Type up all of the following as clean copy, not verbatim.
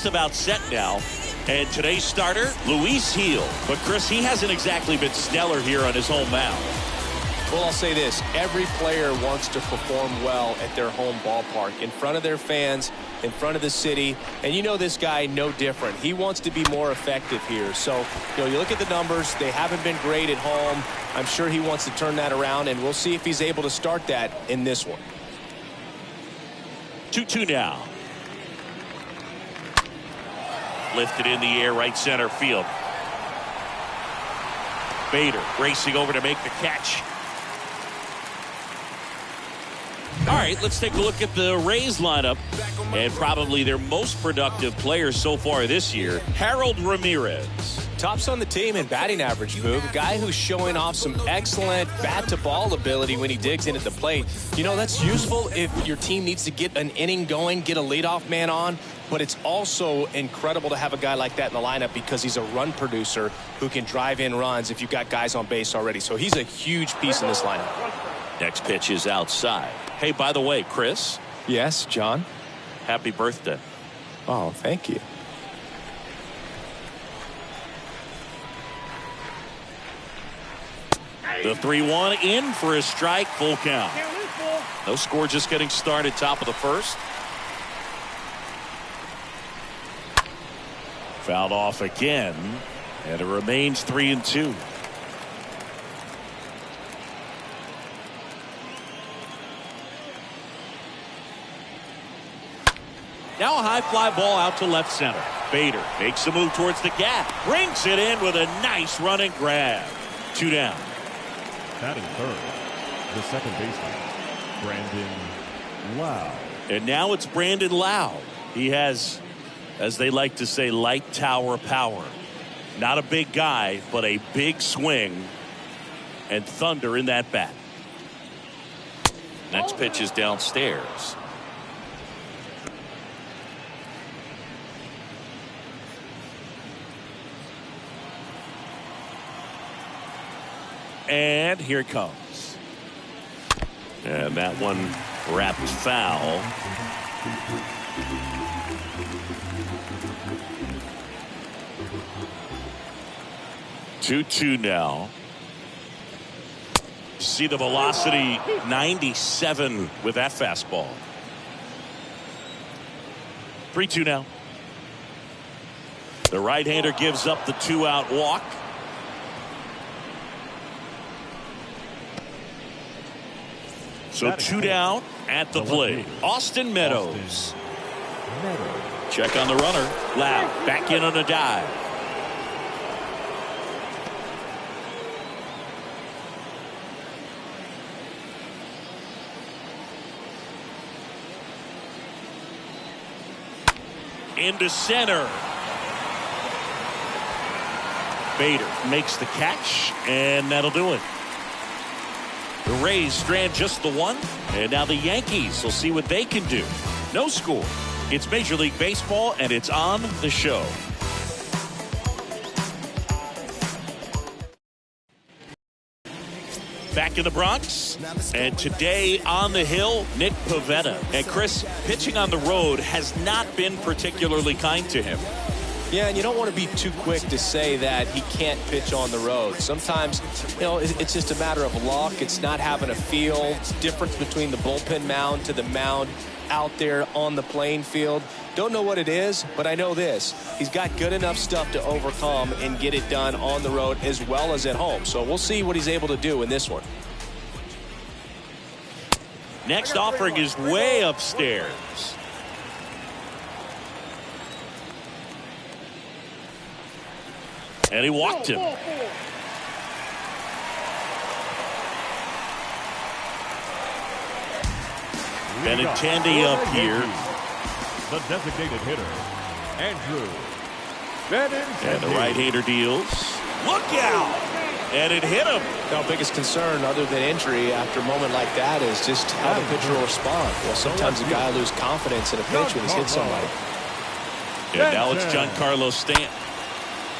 About set now, and today's starter Luis Heel, but Chris, he hasn't exactly been stellar here on his home mound. Well, I'll say this, every player wants to perform well at their home ballpark, in front of their fans, in front of the city, and you know this guy no different. He wants to be more effective here. So you look at the numbers, they haven't been great at home. I'm sure he wants to turn that around, and we'll see if he's able to start that in this one. 2-2 now. Lifted in the air, right center field. Bader racing over to make the catch. All right, let's take a look at the Rays lineup and probably their most productive player so far this year, Harold Ramirez. Tops on the team in batting average, Boog. A guy who's showing off some excellent bat-to-ball ability when he digs in at the plate. That's useful if your team needs to get an inning going, get a leadoff man on. But it's also incredible to have a guy like that in the lineup because he's a run producer who can drive in runs if you've got guys on base already. So he's a huge piece in this lineup. Next pitch is outside. Hey, by the way, Chris. Yes, John. Happy birthday. Oh, thank you. The 3-1 in for a strike, full count. No score, just getting started, top of the first. Fouled off again, and it remains 3-2. Now a high fly ball out to left center. Bader makes a move towards the gap, brings it in with a nice running grab. 2 down. Batting third, the second baseman, Brandon Lowe. And now it's Brandon Lowe. He has, as they like to say, light tower power. Not a big guy, but a big swing and thunder in that bat. Next pitch is downstairs. And here it comes. And that one wrapped foul. Two now. See the velocity, 97 with that fastball. 3-2 now. The right-hander gives up the 2-out walk. So 2 down at the plate. Austin Meadows. Check on the runner. Loud back in on a dive. Into center. Bader makes the catch, and that'll do it. The Rays strand just the one, and now the Yankees will see what they can do. No score. It's Major League Baseball, and it's on the show. Back in the Bronx, and today on the hill, Nick Pivetta. And Chris, pitching on the road has not been particularly kind to him. Yeah, and you don't want to be too quick to say that he can't pitch on the road. Sometimes, it's just a matter of luck. It's not having a feel. It's the difference between the bullpen mound to the mound out there on the playing field. Don't know what it is, but I know this. He's got good enough stuff to overcome and get it done on the road as well as at home. So we'll see what he's able to do in this one. Next offering is way upstairs. And he walked him. Benintendi up here. The designated hitter, Andrew Benintendi. And the right-hander deals. Look out! And it hit him. Now, biggest concern other than injury after a moment like that is just how the pitcher will respond. Well, sometimes a guy loses confidence in a pitch when he's hit somebody. And now it's Giancarlo Stanton.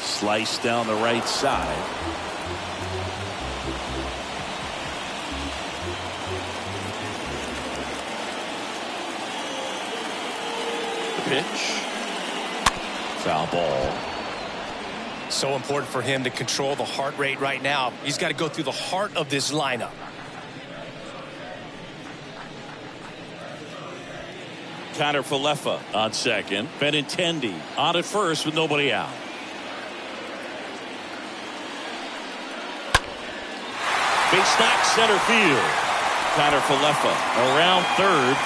Slice down the right side. The pitch. Foul ball. So important for him to control the heart rate right now. He's got to go through the heart of this lineup. Connor Falefa on second. Benintendi on at first with nobody out. Big stack center field. Connor Falefa around third.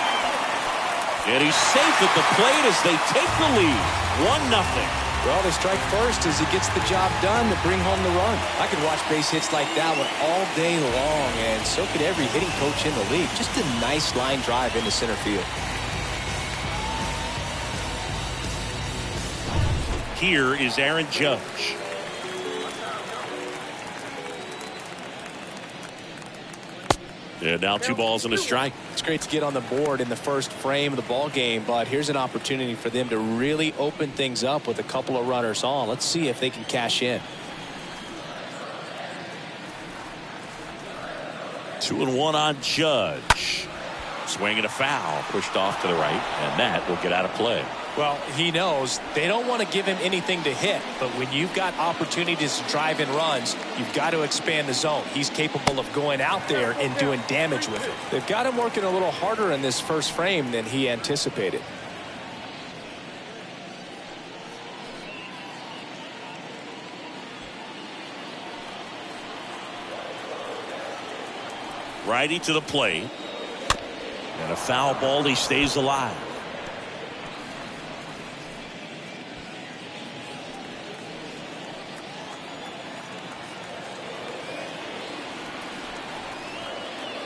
And he's safe at the plate as they take the lead. 1-0. Well, they strike first as he gets the job done to bring home the run. I could watch base hits like that one all day long, and so could every hitting coach in the league. Just a nice line drive into center field. Here is Aaron Judge. And now 2 balls and a strike. It's great to get on the board in the first frame of the ball game, but here's an opportunity for them to really open things up with a couple of runners on. Let's see if they can cash in. 2-1 on Judge. Swing and a foul, pushed off to the right, and that will get out of play. Well, he knows they don't want to give him anything to hit, but when you've got opportunities to drive in runs, you've got to expand the zone. He's capable of going out there and doing damage with it. They've got him working a little harder in this first frame than he anticipated. Righty to the plate. And a foul ball, he stays alive.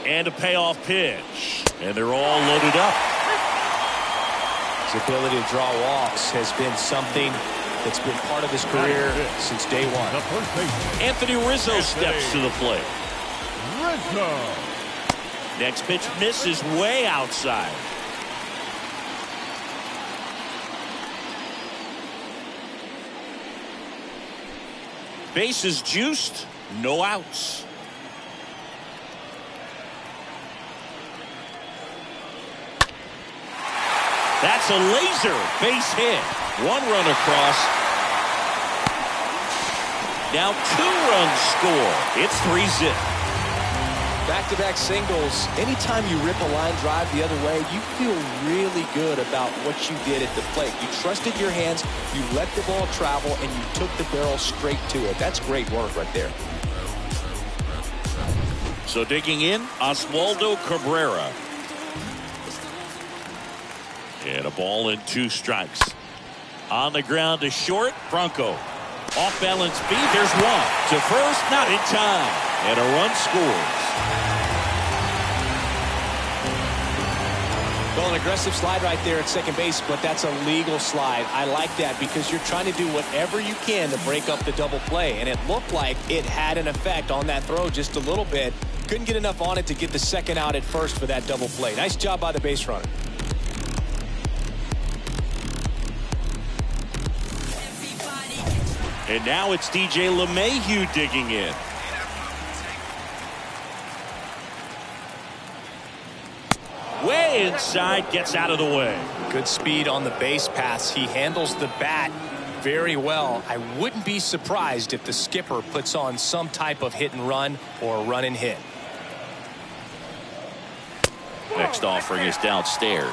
And a payoff pitch. And they're all loaded up. His ability to draw walks has been something that's been part of his career since day one. The first baseman, Anthony Rizzo steps to the plate. Rizzo. Next pitch misses way outside. Bases juiced, no outs. That's a laser base hit. 1 run across. Now 2 runs score. It's 3-zip. Back-to-back singles. Anytime you rip a line drive the other way, you feel really good about what you did at the plate. You trusted your hands, you let the ball travel, and you took the barrel straight to it. That's great work right there. So digging in, Oswaldo Cabrera. And a ball and 2 strikes. On the ground to short, Franco. Off balance feed, there's 1. To first, not in time. And a run scores. Well, an aggressive slide right there at second base, but that's a legal slide. I like that because you're trying to do whatever you can to break up the double play, and it looked like it had an effect on that throw just a little bit. Couldn't get enough on it to get the second out at first for that double play. Nice job by the base runner. And now it's DJ LeMahieu digging in. Way inside, gets out of the way. Good speed on the base pass. He handles the bat very well. I wouldn't be surprised if the skipper puts on some type of hit and run or run and hit. Next offering is downstairs.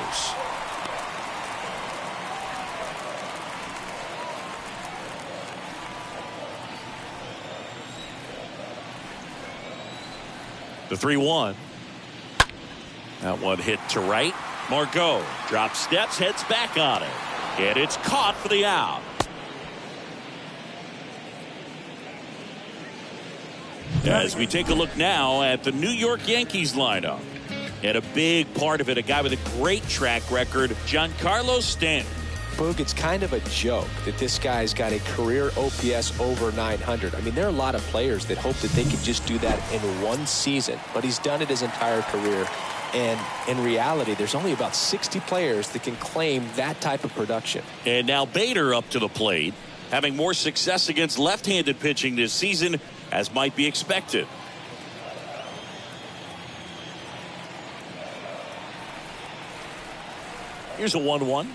The 3-1. That one hit to right. Margot drops steps, heads back on it. And it's caught for the out. As we take a look now at the New York Yankees lineup. And a big part of it, a guy with a great track record, Giancarlo Stanton. Boog, it's kind of a joke that this guy's got a career OPS over 900. I mean, there are a lot of players that hope that they could just do that in one season, but he's done it his entire career. And in reality, there's only about 60 players that can claim that type of production. And now Bader up to the plate, having more success against left-handed pitching this season, as might be expected. Here's a 1-1.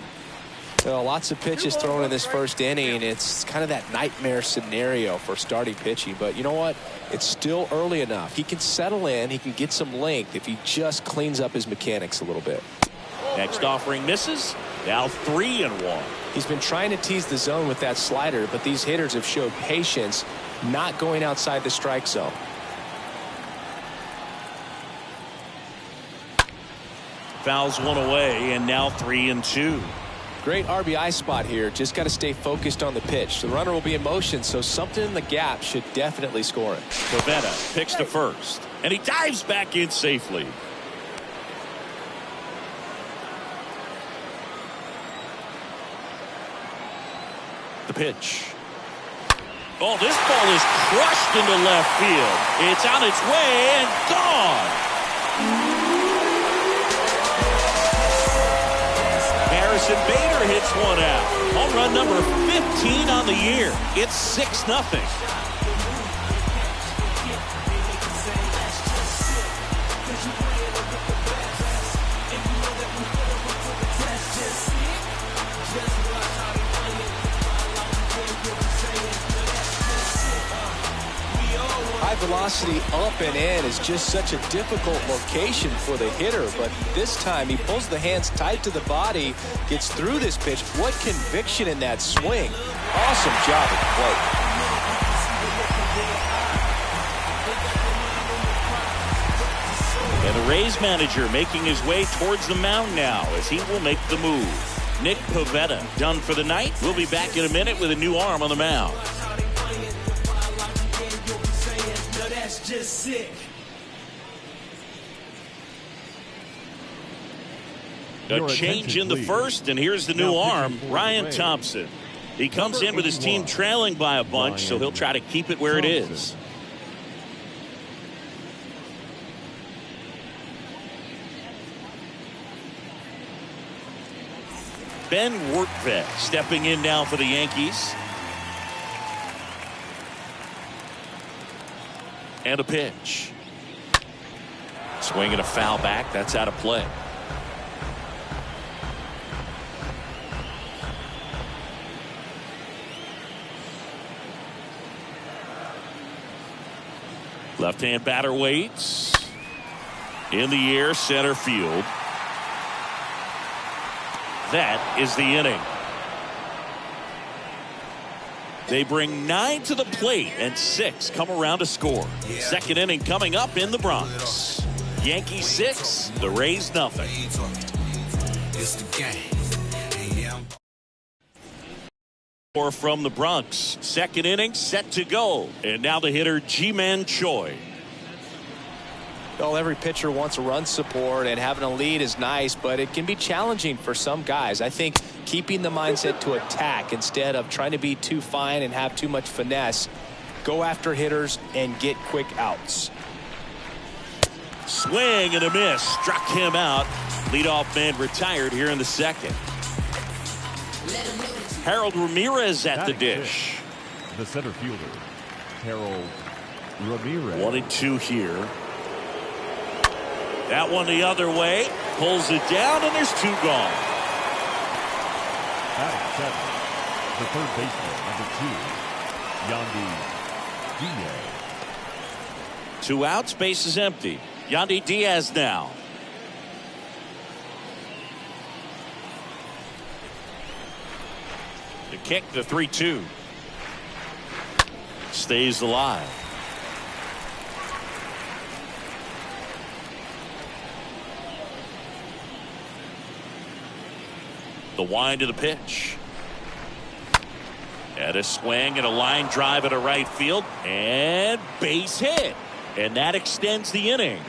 Well, lots of pitches thrown in this first inning. It's kind of that nightmare scenario for starting pitching. But you know what? It's still early enough. He can settle in. He can get some length if he just cleans up his mechanics a little bit. Next offering misses. Now 3-1. He's been trying to tease the zone with that slider, but these hitters have showed patience, not going outside the strike zone. Fouls one away, and now 3-2. Great RBI spot here. Just got to stay focused on the pitch. The runner will be in motion, so something in the gap should definitely score it. Pivetta picks to first, and he dives back in safely. The pitch. Oh, this ball is crushed into left field. It's on its way and gone. Harrison Bader hits one out. Home run number 15 on the year. It's 6-0. High velocity up and in is just such a difficult location for the hitter, but this time he pulls the hands tight to the body, gets through this pitch. What conviction in that swing. Awesome job at the plate. And the Rays manager making his way towards the mound now as he will make the move. Nick Pivetta done for the night. We'll be back in a minute with a new arm on the mound. Just sick. A change in the first, and here's the new arm, Ryan Thompson. He comes in with his team trailing by a bunch, so he'll try to keep it where it is. Ben Wertvet stepping in now for the Yankees. And a pitch. Swing and a foul back. That's out of play. Left-hand batter waits. In the air, center field. That is the inning. They bring 9 to the plate and 6 come around to score. Second inning coming up in the Bronx. Yankees 6, the Rays nothing. Or from the Bronx. Second inning set to go. And now the hitter Ji-Man Choi. Well, every pitcher wants a run support, and having a lead is nice, but it can be challenging for some guys. I think keeping the mindset to attack instead of trying to be too fine and have too much finesse. Go after hitters and get quick outs. Swing and a miss. Struck him out. Leadoff man retired here in the second. Harold Ramirez at the dish. The center fielder, Harold Ramirez. 1-2 here. That one the other way. Pulls it down, and there's 2 gone. Batting seven, the third baseman, number 2, Yandy Diaz. 2 outs, base is empty. Yandy Diaz now. The kick, the 3-2. Stays alive. The wind of the pitch. And a swing and a line drive at a right field. And base hit. And that extends the inning.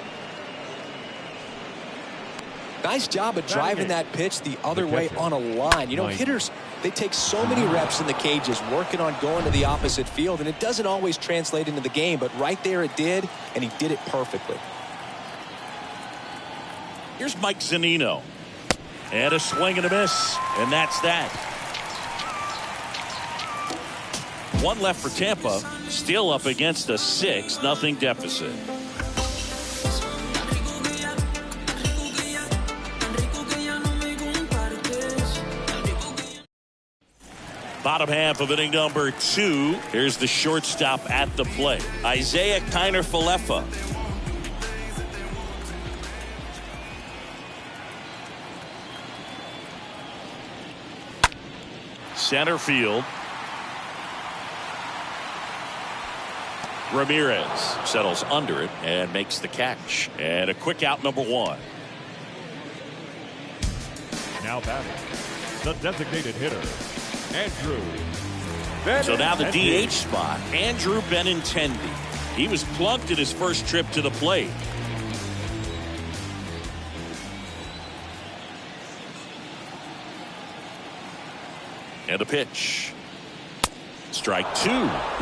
Nice job of driving that pitch the other way on a line. You know, hitters, they take so many reps in the cages working on going to the opposite field, and it doesn't always translate into the game, but right there it did, and he did it perfectly. Here's Mike Zunino. And a swing and a miss. And that's that. 1 left for Tampa. Still up against a 6-0 deficit. bottom half of inning number 2. Here's the shortstop at the plate, Isaiah Kiner-Falefa. Center field. Ramirez settles under it and makes the catch. And a quick out, number 1. Now batting, the designated hitter, Andrew Benintendi. So now the DH spot, Andrew Benintendi. He was plunked at his first trip to the plate. And a pitch. Strike 2.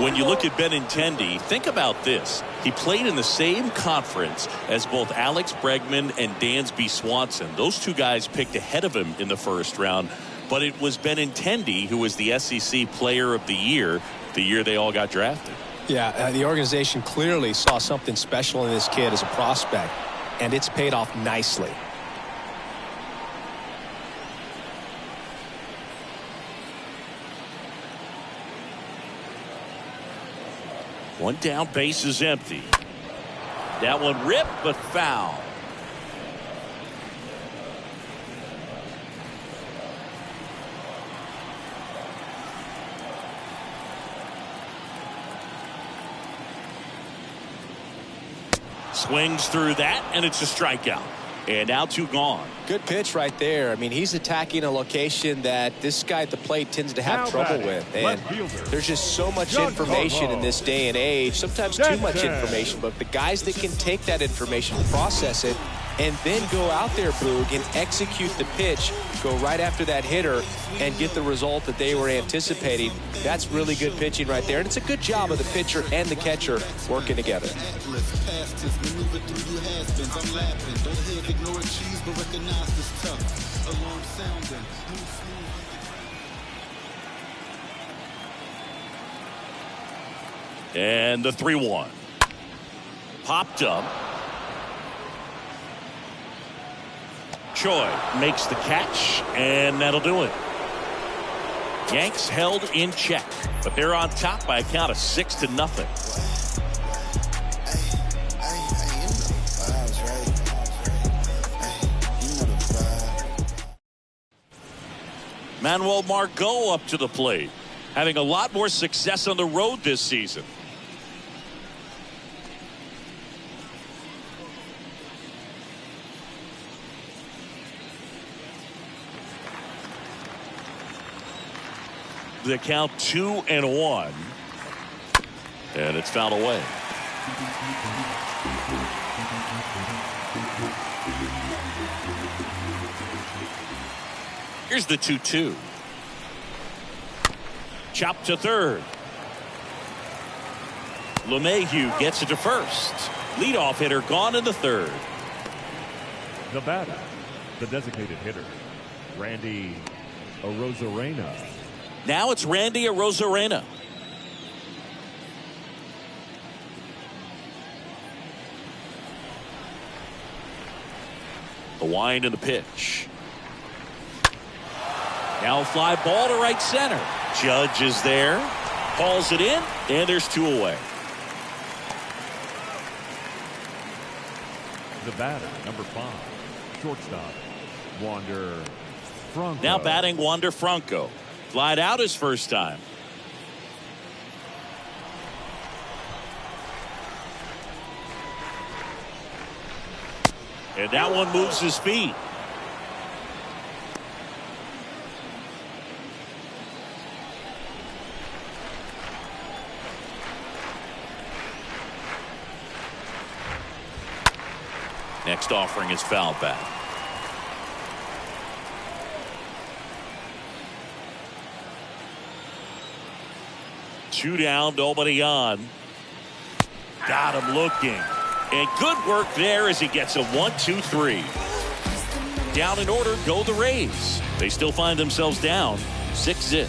When you look at Benintendi, think about this. He played in the same conference as both Alex Bregman and Dansby Swanson. Those two guys picked ahead of him in the first round. But it was Benintendi who was the SEC Player of the year they all got drafted. Yeah, the organization clearly saw something special in this kid as a prospect, and it's paid off nicely. One down, base is empty. That one ripped, but foul. Swings through that, and it's a strikeout. And now 2 gone. Good pitch right there. I mean, he's attacking a location that this guy at the plate tends to have trouble with. And there's just so much information in this day and age, sometimes too much information. But the guys that can take that information, process it, and then go out there, Boog, and execute the pitch, go right after that hitter, and get the result that they were anticipating. That's really good pitching right there. And it's a good job of the pitcher and the catcher working together. And the 3-1. Popped up. Choi makes the catch, and that'll do it. Yanks held in check, but they're on top by a count of 6-0. Manuel Margot up to the plate, having a lot more success on the road this season. The count 2-1, and it's fouled away. Here's the 2-2. Chopped to third. LeMahieu gets it to first. Leadoff hitter gone in the third. The batter, the designated hitter, Randy Arozarena. Now it's Randy Arozarena. The wind and the pitch. Now a fly ball to right center. Judge is there. Calls it in, and there's 2 away. The batter, number 5, shortstop, Wander Franco. Now batting Wander Franco. Flied out his first time. And that one moves his feet. Next offering is foul back. Two down, nobody on. Got him looking. And good work there as he gets a 1-2-3. Down in order go the Rays. They still find themselves down 6-0.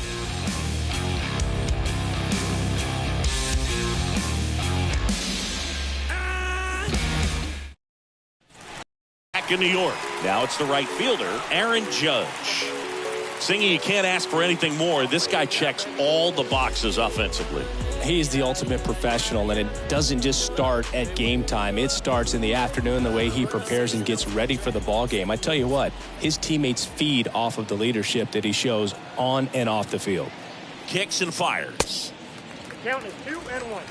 Back in New York. Now it's the right fielder, Aaron Judge. Singy, you can't ask for anything more. This guy checks all the boxes offensively. He's the ultimate professional, and it doesn't just start at game time. It starts in the afternoon, the way he prepares and gets ready for the ball game. I tell you what, his teammates feed off of the leadership that he shows on and off the field. Kicks and fires. Count is 2-1.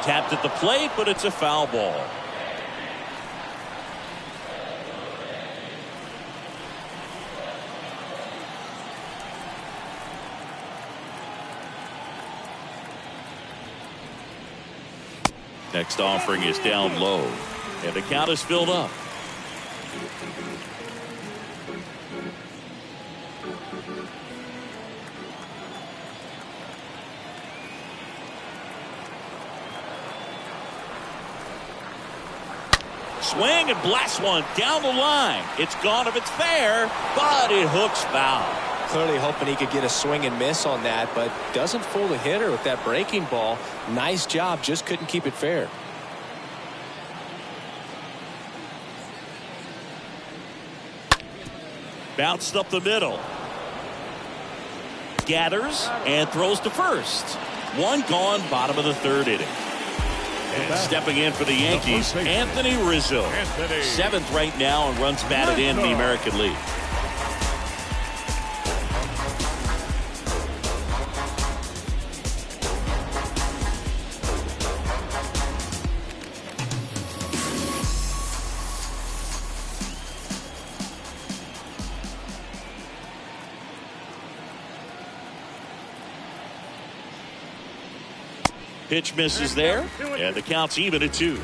Tapped at the plate, but it's a foul ball. Next offering is down low, and the count is filled up. Swing and blast one down the line. It's gone if it's fair, but it hooks foul. Clearly hoping he could get a swing and miss on that, but doesn't fool the hitter with that breaking ball. Nice job, just couldn't keep it fair. Bounced up the middle. Gathers and throws to first. One gone, bottom of the third inning. And stepping in for the Yankees, Anthony Rizzo. 7th right now and runs batted in the American League. Pitch misses there, and the count's even at 2.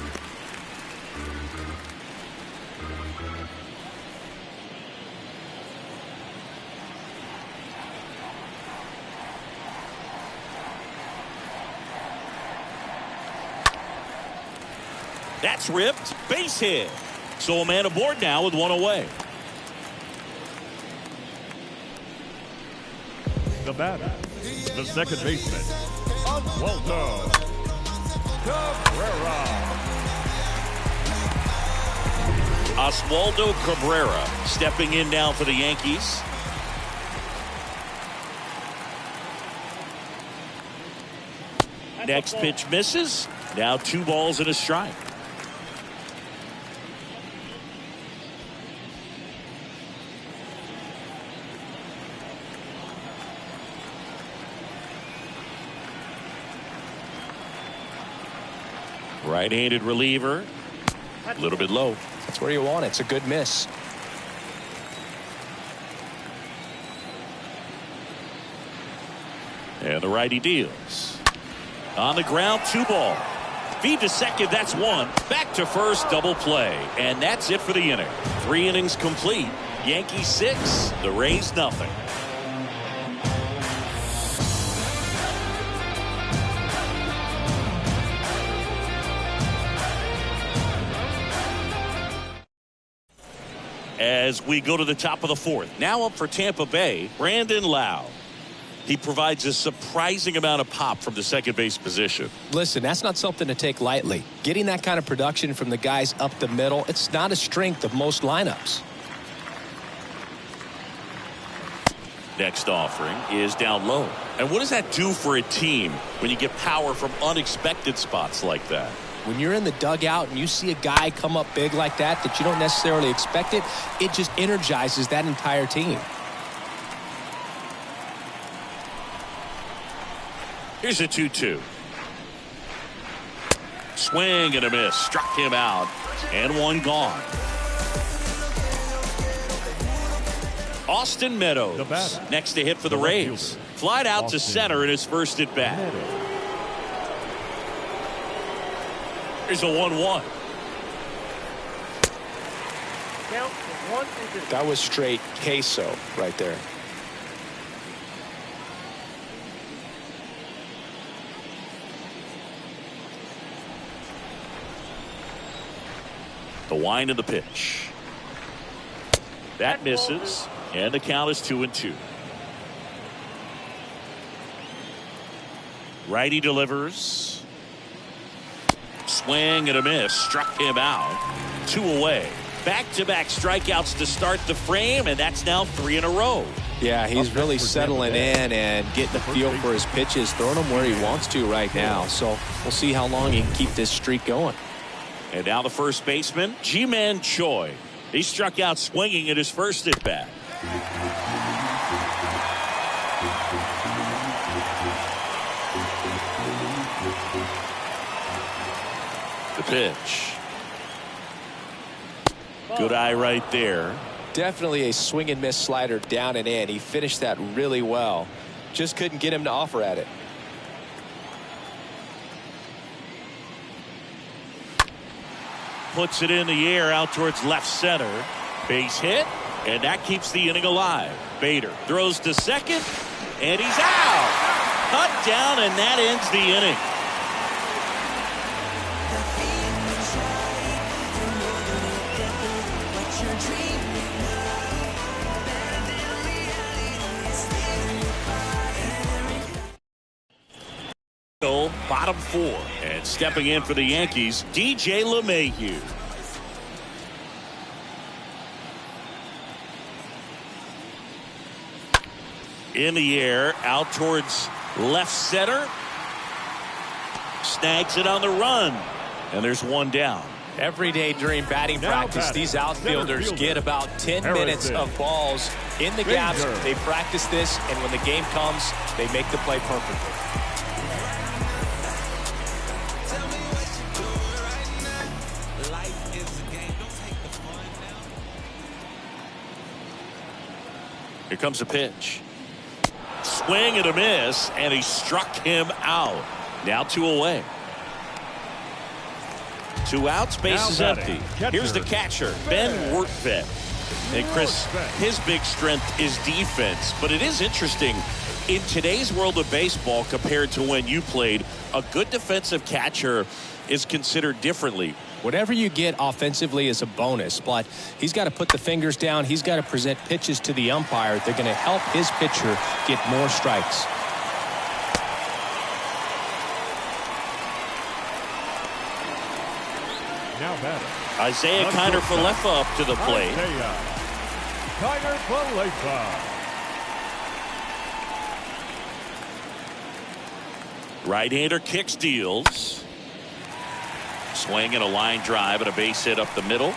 That's ripped. Base hit. So a man aboard now with one away. The batter, the second baseman, Waldo Cabrera. Oswaldo Cabrera stepping in now for the Yankees. Next pitch misses. Now 2 balls and a strike. Right-handed reliever. A little bit low. That's where you want it. It's a good miss. And the righty deals. On the ground, 2 ball. Feed to second, that's 1. Back to first, double play. And that's it for the inning. 3 innings complete. Yankees 6, the Rays nothing. As we go to the top of the 4th. Now up for Tampa Bay, Brandon Lowe. He provides a surprising amount of pop from the second base position. Listen, that's not something to take lightly. Getting that kind of production from the guys up the middle, it's not a strength of most lineups. Next offering is down low. And what does that do for a team when you get power from unexpected spots like that? When you're in the dugout and you see a guy come up big like that you don't necessarily expect it, it just energizes that entire team. Here's a 2-2. Swing and a miss. Struck him out. And 1 gone. Austin Meadows next to hit for the Rays. Flied out to center in his first at bat. Here's a 1-1. Count is 1-2. That was straight queso right there. The wind of the pitch. That misses, and the count is 2-2. Righty delivers. Swing and a miss. Struck him out. 2 away. Back-to-back strikeouts to start the frame, and that's now 3 in a row. Yeah, he's really settling in and getting a feel for his pitches, throwing them where he wants to right now. So we'll see how long he can keep this streak going. And now the first baseman, Ji-Man Choi. He struck out swinging at his first at-bat. The pitch. Good eye right there. Definitely a swing and miss slider down and in. He finished that really well. Just couldn't get him to offer at it. Puts it in the air out towards left center. Base hit, and that keeps the inning alive. Bader throws to second, and he's out. Cut down, and that ends the inning. Bottom 4, and stepping in for the Yankees, DJ LeMahieu. In the air, out towards left center. Snags it on the run, and there's one down. Every day during batting practice, these outfielders get about 10 minutes of balls in the gaps. They practice this, and when the game comes, they make the play perfectly. Here comes a pitch. Swing and a miss, and he struck him out. Now 2 away. 2 outs, base is empty. Here's the catcher, Ben Wertvet. And Chris, his big strength is defense, but it is interesting in today's world of baseball compared to when you played. A good defensive catcher is considered differently. Whatever you get offensively is a bonus, but he's got to put the fingers down. He's got to present pitches to the umpire. They're going to help his pitcher get more strikes. Now batter. Isaiah Kiner Falefa up to the plate. Kiner Falefa. Right-hander kicks, deals. Swing and a line drive and a base hit up the middle.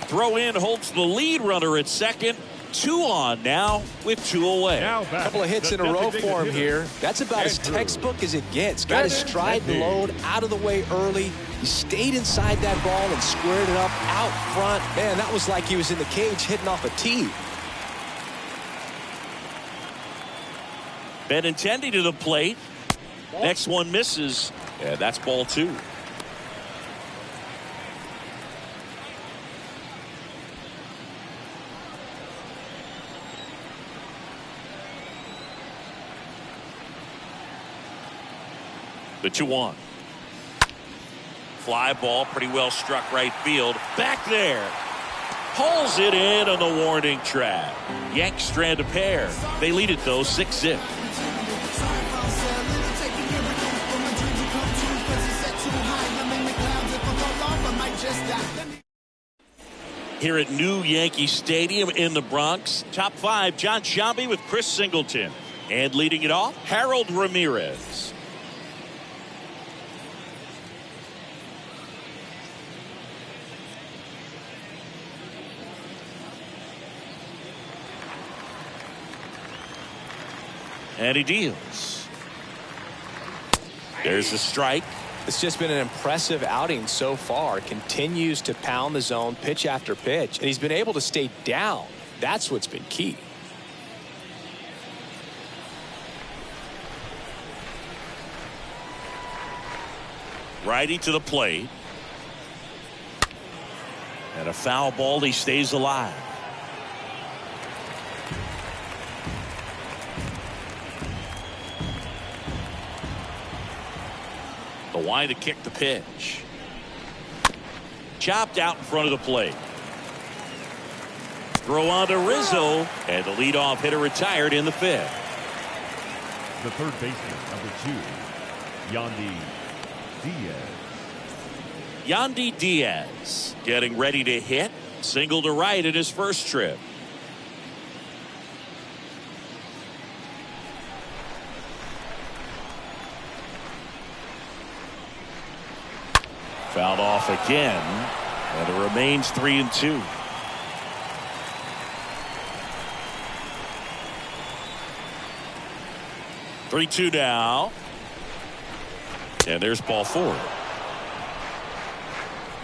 Throw in holds the lead runner at second. 2 on now with 2 away. A couple of hits in a row for him here. That's about as textbook as it gets. Got his stride and load out of the way early. He stayed inside that ball and squared it up out front. Man, that was like he was in the cage hitting off a tee. Benintendi to the plate. Next one misses. Yeah, that's ball 2. The 2-1. Fly ball, pretty well struck right field. Back there. Pulls it in on the warning track. Yanks strand a pair. They lead it though 6-0. Here at New Yankee Stadium in the Bronx, top 5, John Sciambi with Chris Singleton. And leading it off, Harold Ramirez. And he deals. There's a strike. It's just been an impressive outing so far. Continues to pound the zone pitch after pitch, and he's been able to stay down. That's what's been key. Righty to the plate. And a foul ball. He stays alive. The wind to kick the pitch. Chopped out in front of the plate. Throw on to Rizzo, and the leadoff hitter retired in the 5th. The third baseman, number 2, Yandy Diaz. Yandy Diaz getting ready to hit. Single to right at his first trip. Fouled off again, and it remains 3-2. Three-two now, and there's ball 4.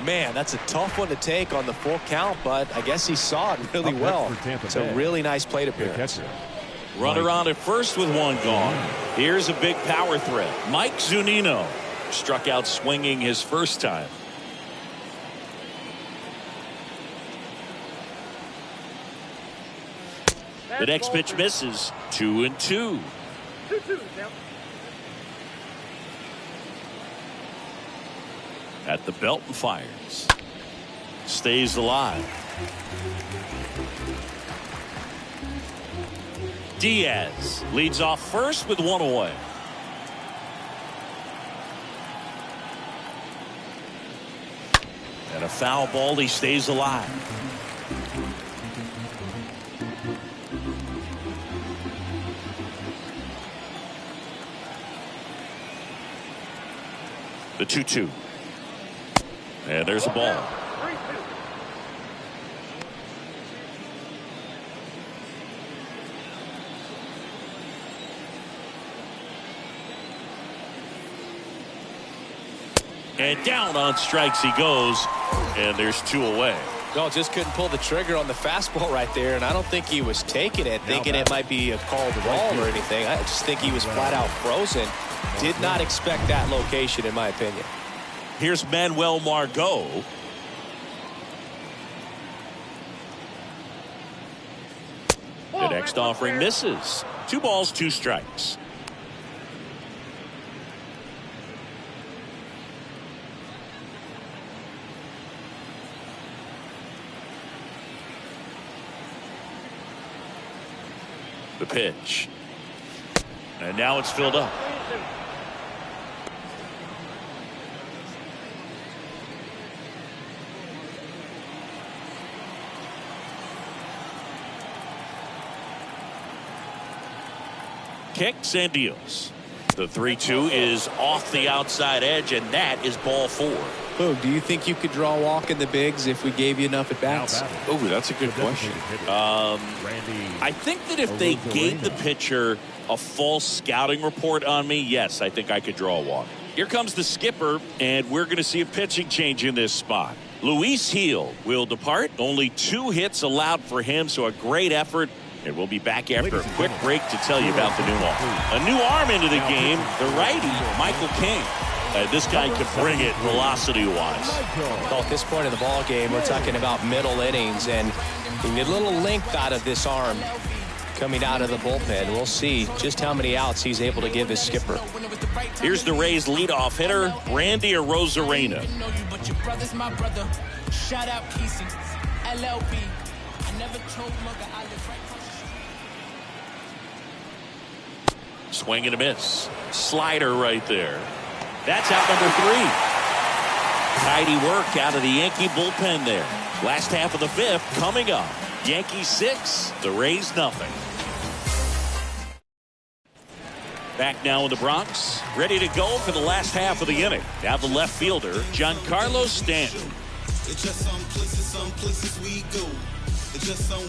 Man, that's a tough one to take on the full count, but I guess he saw it really well. It's a really nice plate appearance. Runner on at first with one gone. Here's a big power threat. Mike Zunino struck out swinging his first time. The next pitch misses. 2-2. 2-2 now. At the belt and fires. Stays alive. Diaz leads off first with one away. And a foul ball. He stays alive. The 2-2. And there's a ball. 3-2. And down on strikes he goes. And there's 2 away. No, just couldn't pull the trigger on the fastball right there, and I don't think he was taking it, thinking it might be a called ball or anything. I just think he was flat out frozen. Did not expect that location, in my opinion. Here's Manuel Margot. The next offering misses. 2 balls, 2 strikes. The pitch. And now it's filled up. Kicks and deals. The 3-2 is off the outside edge, and that is ball 4. Boog, do you think you could draw a walk in the bigs if we gave you enough at bats? Oh, that's a good question. I think that if they gave the pitcher a false scouting report on me, yes, I think I could draw a walk. Here comes the skipper, and we're going to see a pitching change in this spot. Luis Gil will depart. Only 2 hits allowed for him, so a great effort. And we'll be back after a quick break to tell you about the new arm. A new arm into the game, the righty, Michael King. This guy can bring it velocity-wise. Well, at this point in the ball game, we're talking about middle innings, and we need a little length out of this arm coming out of the bullpen. We'll see just how many outs he's able to give his skipper. Here's the Rays leadoff hitter, Randy Arozarena. Shout out Kesey, LLB. I never told mother I live right. Swing and a miss. Slider right there. That's out number 3. Tidy work out of the Yankee bullpen there. Last half of the 5th coming up. Yankees 6, the Rays nothing. Back now in the Bronx, ready to go for the last half of the inning. Now the left fielder, Giancarlo Stanton. It's just some places we go. It's just some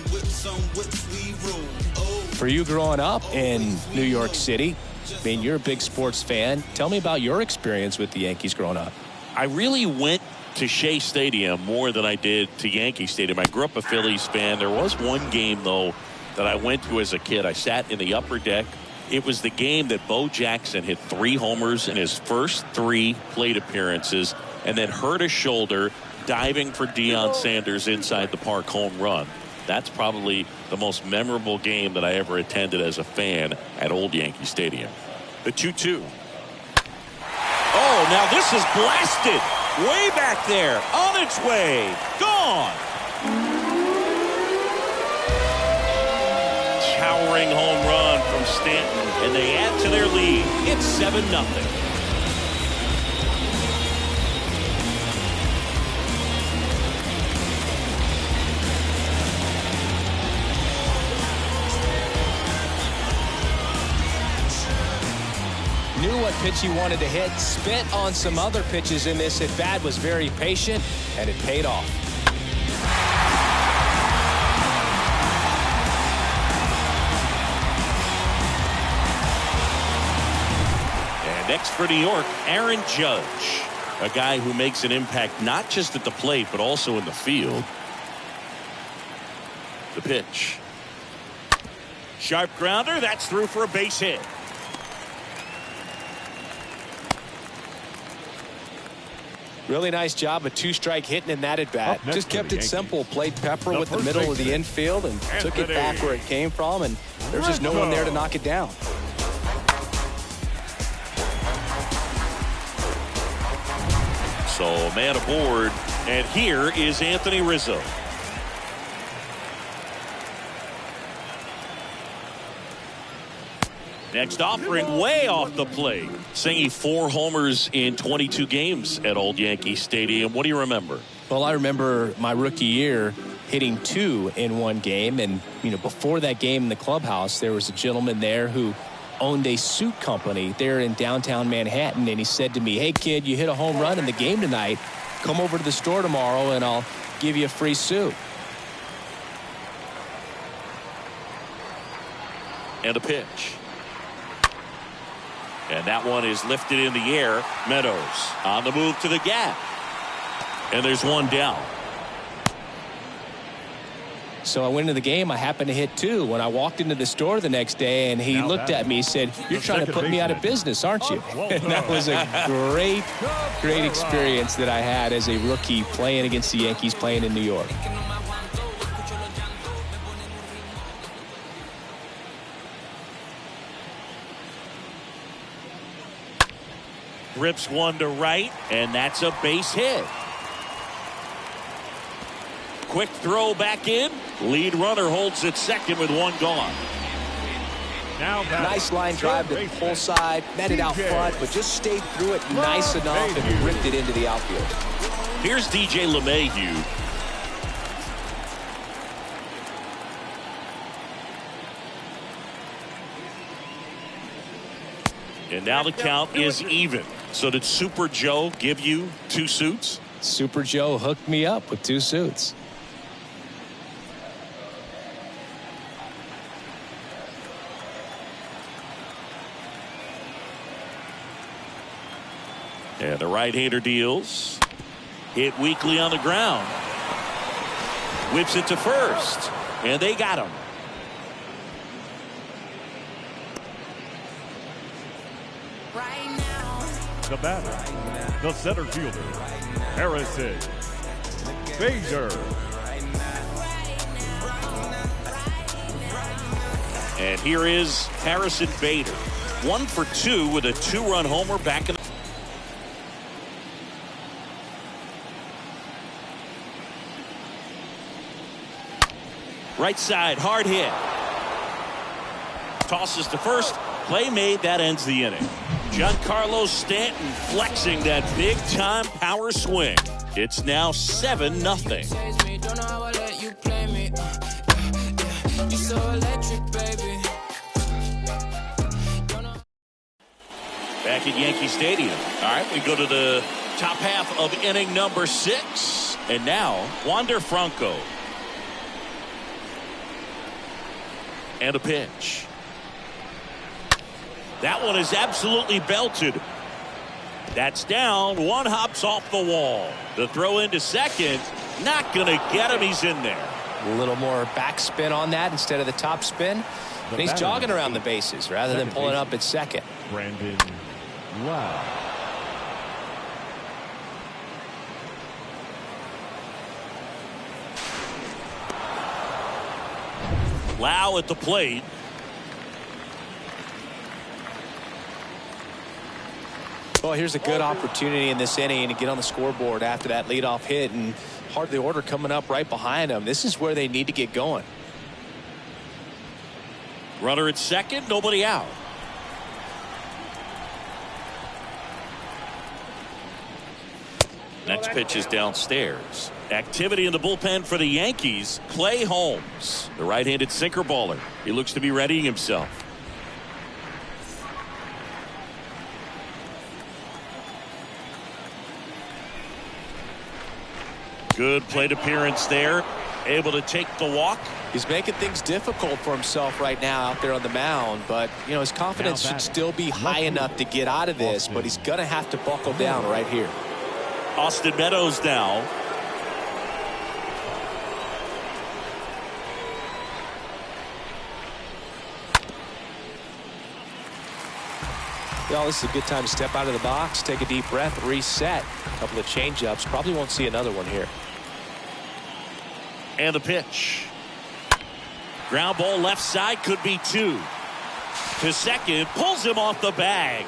whips we roll. Oh. For you growing up in New York City, I mean, you're a big sports fan. Tell me about your experience with the Yankees growing up. I really went to Shea Stadium more than I did to Yankee Stadium. I grew up a Phillies fan. There was one game, though, that I went to as a kid. I sat in the upper deck. It was the game that Bo Jackson hit 3 homers in his first 3 plate appearances and then hurt his shoulder diving for Deion Sanders inside the park home run. That's probably the most memorable game that I ever attended as a fan at Old Yankee Stadium. The 2-2. Oh, now this is blasted. Way back there. On its way. Gone. Towering home run from Stanton, and they add to their lead. It's 7-0. Knew what pitch he wanted to hit, spit on some other pitches in this at bat, was very patient, and it paid off. And next for New York, Aaron Judge, a guy who makes an impact not just at the plate but also in the field. The pitch. Sharp grounder, that's through for a base hit. Really nice job of two-strike hitting in that at bat. Just kept it simple, played pepper with the middle of the infield and took it back where it came from, and there's just no one there to knock it down. So man aboard, and here is Anthony Rizzo. Next offering way off the plate. Singing 4 homers in 22 games at Old Yankee Stadium. What do you remember? Well, I remember my rookie year hitting 2 in one game. And, you know, before that game in the clubhouse, there was a gentleman there who owned a suit company there in downtown Manhattan. And he said to me, "Hey, kid, you hit a home run in the game tonight. Come over to the store tomorrow and I'll give you a free suit." And a pitch. And that one is lifted in the air. Meadows on the move to the gap. And there's one down. So I went into the game. I happened to hit 2 when I walked into the store the next day, and he looked at me and said, "You're trying to put me out of business, aren't you?" And that was a great experience that I had as a rookie playing against the Yankees, playing in New York. Rips one to right, and that's a base hit. Quick throw back in. Lead runner holds at second with one gone. Nice line drive to the full side, met it out front, but just stayed through it nice enough and ripped it into the outfield. Here's DJ LeMahieu. And now the count is even. So did Super Joe give you 2 suits? Super Joe hooked me up with 2 suits. And the right-hander deals. Hit weakly on the ground. Whips it to first. And they got him. The batter, the center fielder, Harrison Bader. And here is Harrison Bader. 1 for 2 with a 2-run homer back in the right side, hard hit. Tosses to first. Play made, that ends the inning. Giancarlo Stanton flexing that big-time power swing. It's now 7-0. Back at Yankee Stadium. All right, we go to the top half of inning number 6. And now, Wander Franco. And a pitch. That one is absolutely belted. That's down. One hops off the wall. The throw into second. Not going to get him. He's in there. A little more backspin on that instead of the top spin. And he's jogging around the bases rather than pulling up at second. Brandon Lau. Lau at the plate. Well, here's a good opportunity in this inning to get on the scoreboard after that leadoff hit, and hardly order coming up right behind them. This is where they need to get going. Runner at second, nobody out. Next pitch is downstairs. Activity in the bullpen for the Yankees. Clay Holmes, the right-handed sinker baller. He looks to be readying himself. Good plate appearance there. Able to take the walk. He's making things difficult for himself right now out there on the mound, but you know his confidence should still be high enough to get out of this, but he's gonna have to buckle down right here. Austin Meadows now. Well, this is a good time to step out of the box, take a deep breath, reset. A couple of changeups. Probably won't see another one here. And the pitch. Ground ball left side, could be two. To second, pulls him off the bag.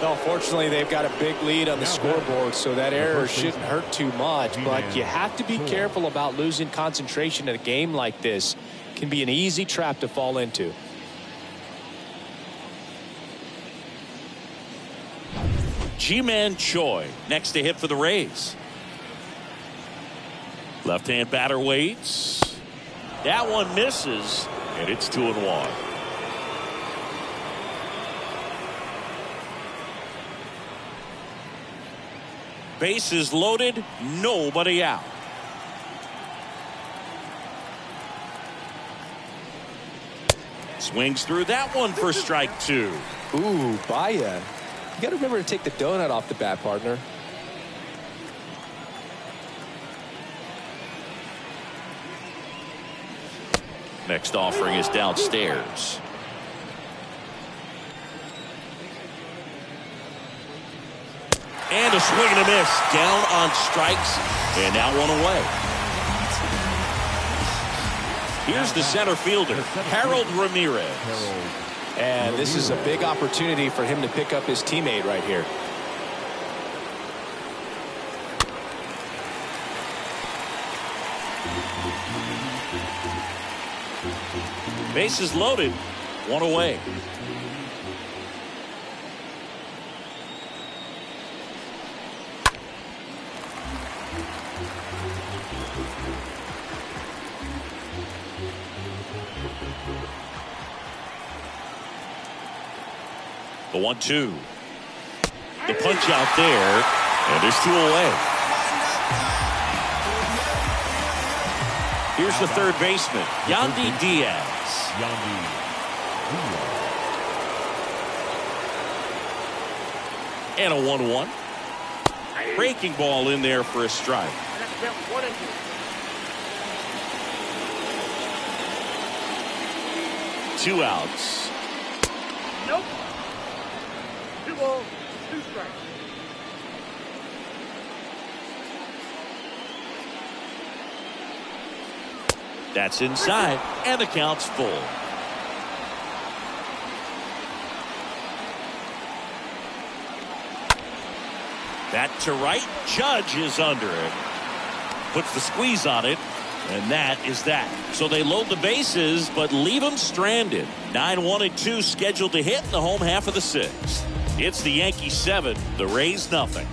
Well, fortunately, they've got a big lead on the scoreboard, so that error shouldn't hurt too much. But you have to be careful about losing concentration in a game like this. It can be an easy trap to fall into. Ji-Man Choi next to hit for the Rays. Left-hand batter waits. That one misses, and it's 2-1. Bases loaded, nobody out. Swings through that one for strike two. Ooh, Baya. You got to remember to take the donut off the bat, partner. Next offering is downstairs. And a swing and a miss. Down on strikes. And now one away. Here's the center fielder, Harold Ramirez. And this is a big opportunity for him to pick up his teammate right here. Bases loaded. One away. The 1-2. The punch out there, and there's two away. Here's the third baseman, Yandy Diaz. And a 1-1. Breaking ball in there for a strike. Two outs. Nope. 2 balls, 2 strikes. That's inside, and the count's full. That to right. Judge is under it. Puts the squeeze on it, and that is that. So they load the bases, but leave them stranded. 9-1 and 2 scheduled to hit in the home half of the sixth. It's the Yankees 7, the Rays nothing.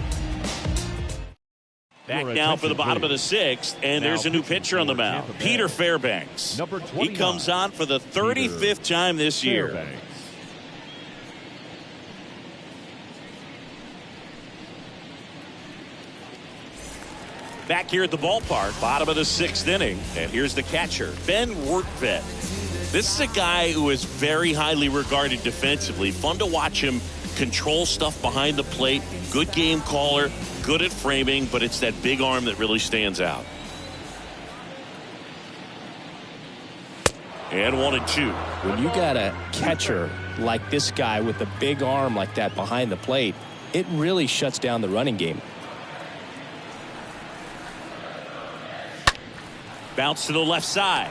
Back now for the bottom of the sixth, and there's a new pitcher on the mound, Peter Fairbanks. He comes on for the 35th time this year. Back here at the ballpark, bottom of the sixth inning, and here's the catcher, Ben Wertvet. This is a guy who is very highly regarded defensively. Fun to watch him control stuff behind the plate. Good game caller, good at framing, but it's that big arm that really stands out. And 1-2. When you got a catcher like this guy with a big arm like that behind the plate, it really shuts down the running game. Bounce to the left side.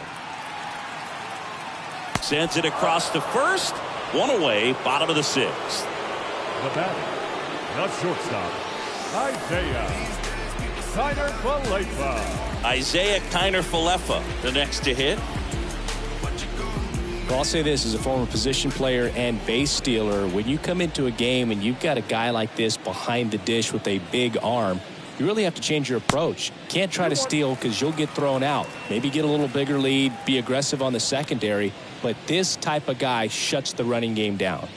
Sends it across to first. One away, bottom of the sixth. The batter, the shortstop, Isaiah Kiner-Falefa. Isaiah Kiner-Falefa, the next to hit. Well, I'll say this as a former position player and base stealer. When you come into a game and you've got a guy like this behind the dish with a big arm, you really have to change your approach. Can't try to steal because you'll get thrown out. Maybe get a little bigger lead, be aggressive on the secondary, but this type of guy shuts the running game down.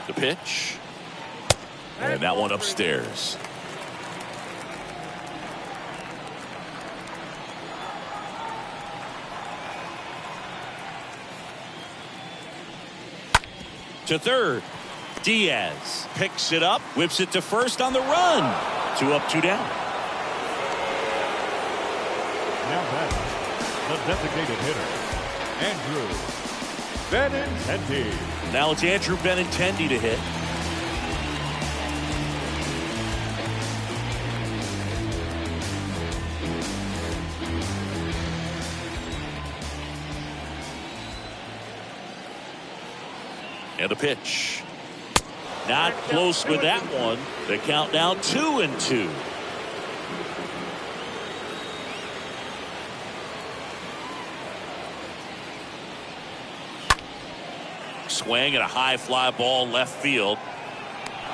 The pitch. And that one upstairs. To third. Diaz picks it up, whips it to first on the run. 2 up, 2 down. Now batting, the designated hitter, Andrew Benintendi. Now it's Andrew Benintendi to hit. And a pitch. Not close with that one. The count now 2-2. Swing and a high fly ball left field.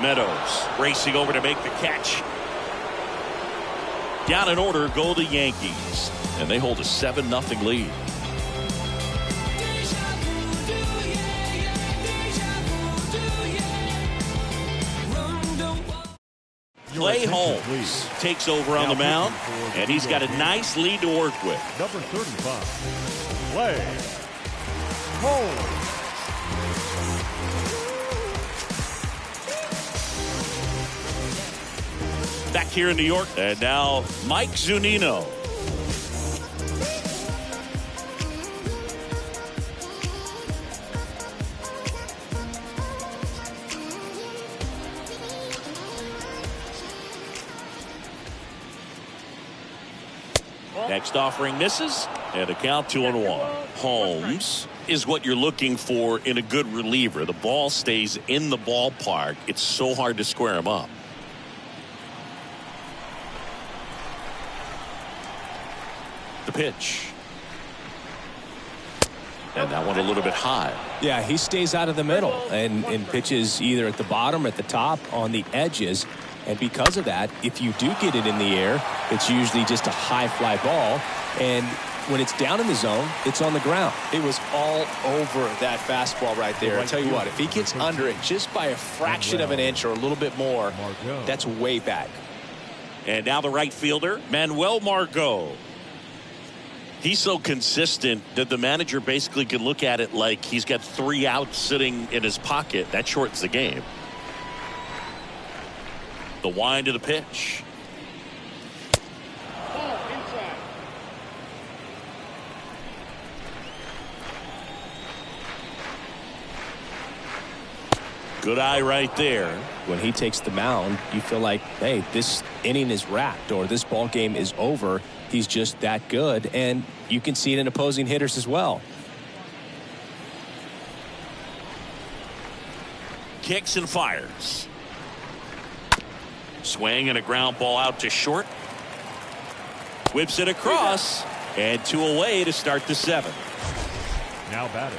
Meadows racing over to make the catch. Down in order go the Yankees. And they hold a 7-0 lead. Clay Holmes takes over on the mound, and he's got a nice lead to work with. Number 35, Clay Holmes. Back here in New York, and now Mike Zunino. Next offering misses, and a count 2-1. Holmes is what you're looking for in a good reliever. The ball stays in the ballpark. It's so hard to square him up. The pitch. And that one a little bit high. Yeah, he stays out of the middle and pitches either at the bottom or at the top on the edges. And because of that, if you do get it in the air, it's usually just a high fly ball. And when it's down in the zone, it's on the ground. It was all over that fastball right there. I'll tell you what, if he gets under it just by a fraction of an inch or a little bit more, that's way back. And now the right fielder, Manuel Margot. He's so consistent that the manager basically can look at it like he's got 3 outs sitting in his pocket. That shortens the game. The wind to the pitch. Ball inside. Good eye right there. When he takes the mound, you feel like, hey, this inning is wrapped or this ball game is over. He's just that good, and you can see it in opposing hitters as well. Kicks and fires. Swing and a ground ball out to short. Whips it across, and 2 away to start the 7th. Now batting,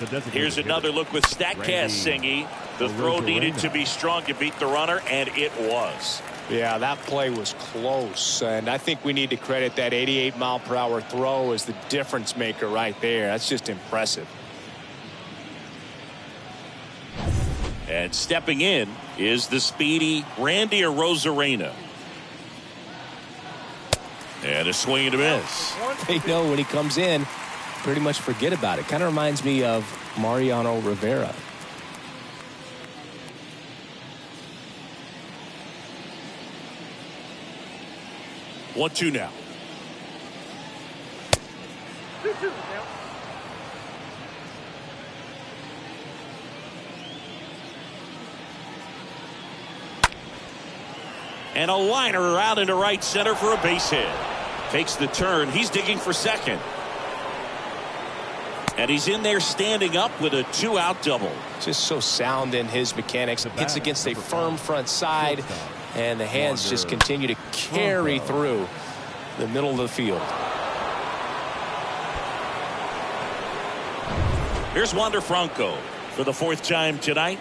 the designated Here's another hitter, look with StatCast Singy. The throw needed to be strong to beat the runner, and it was. Yeah, that play was close, and I think we need to credit that 88-mile-per-hour throw as the difference maker right there. That's just impressive. And stepping in is the speedy Randy Arozarena. And a swing and a miss. They know when he comes in, pretty much forget about it. Kind of reminds me of Mariano Rivera. One, 2 now. 2-2 now. And a liner out into right center for a base hit. Takes the turn. He's digging for second. And he's in there standing up with a 2-out double. Just so sound in his mechanics. Hits against a firm front side. And the hands just continue to carry through the middle of the field. Here's Wander Franco for the 4th time tonight.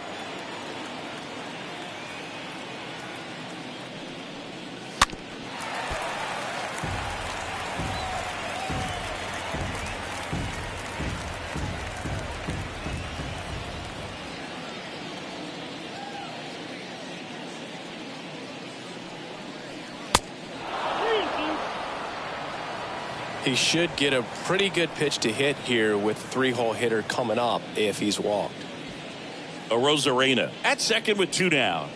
He should get a pretty good pitch to hit here with 3-hole hitter coming up if he's walked. A Rosarena at second with 2 down.